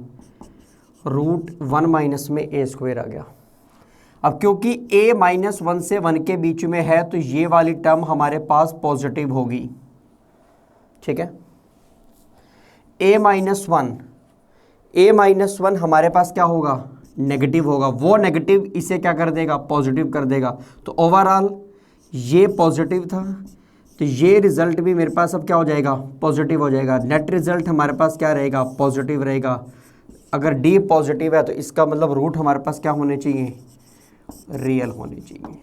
रूट 1 माइनस में ए स्क्वायर आ गया। अब क्योंकि a माइनस 1 से 1 के बीच में है तो ये वाली टर्म हमारे पास पॉजिटिव होगी। ठीक है, a माइनस 1 हमारे पास क्या होगा, नेगेटिव होगा। वो नेगेटिव इसे क्या कर देगा, पॉजिटिव कर देगा। तो ओवरऑल ये पॉजिटिव था, तो ये रिजल्ट भी मेरे पास अब क्या हो जाएगा, पॉजिटिव हो जाएगा। नेट रिजल्ट हमारे पास क्या रहेगा, पॉजिटिव रहेगा। अगर डी पॉजिटिव है तो इसका मतलब रूट हमारे पास क्या होने चाहिए, रियल होने चाहिए।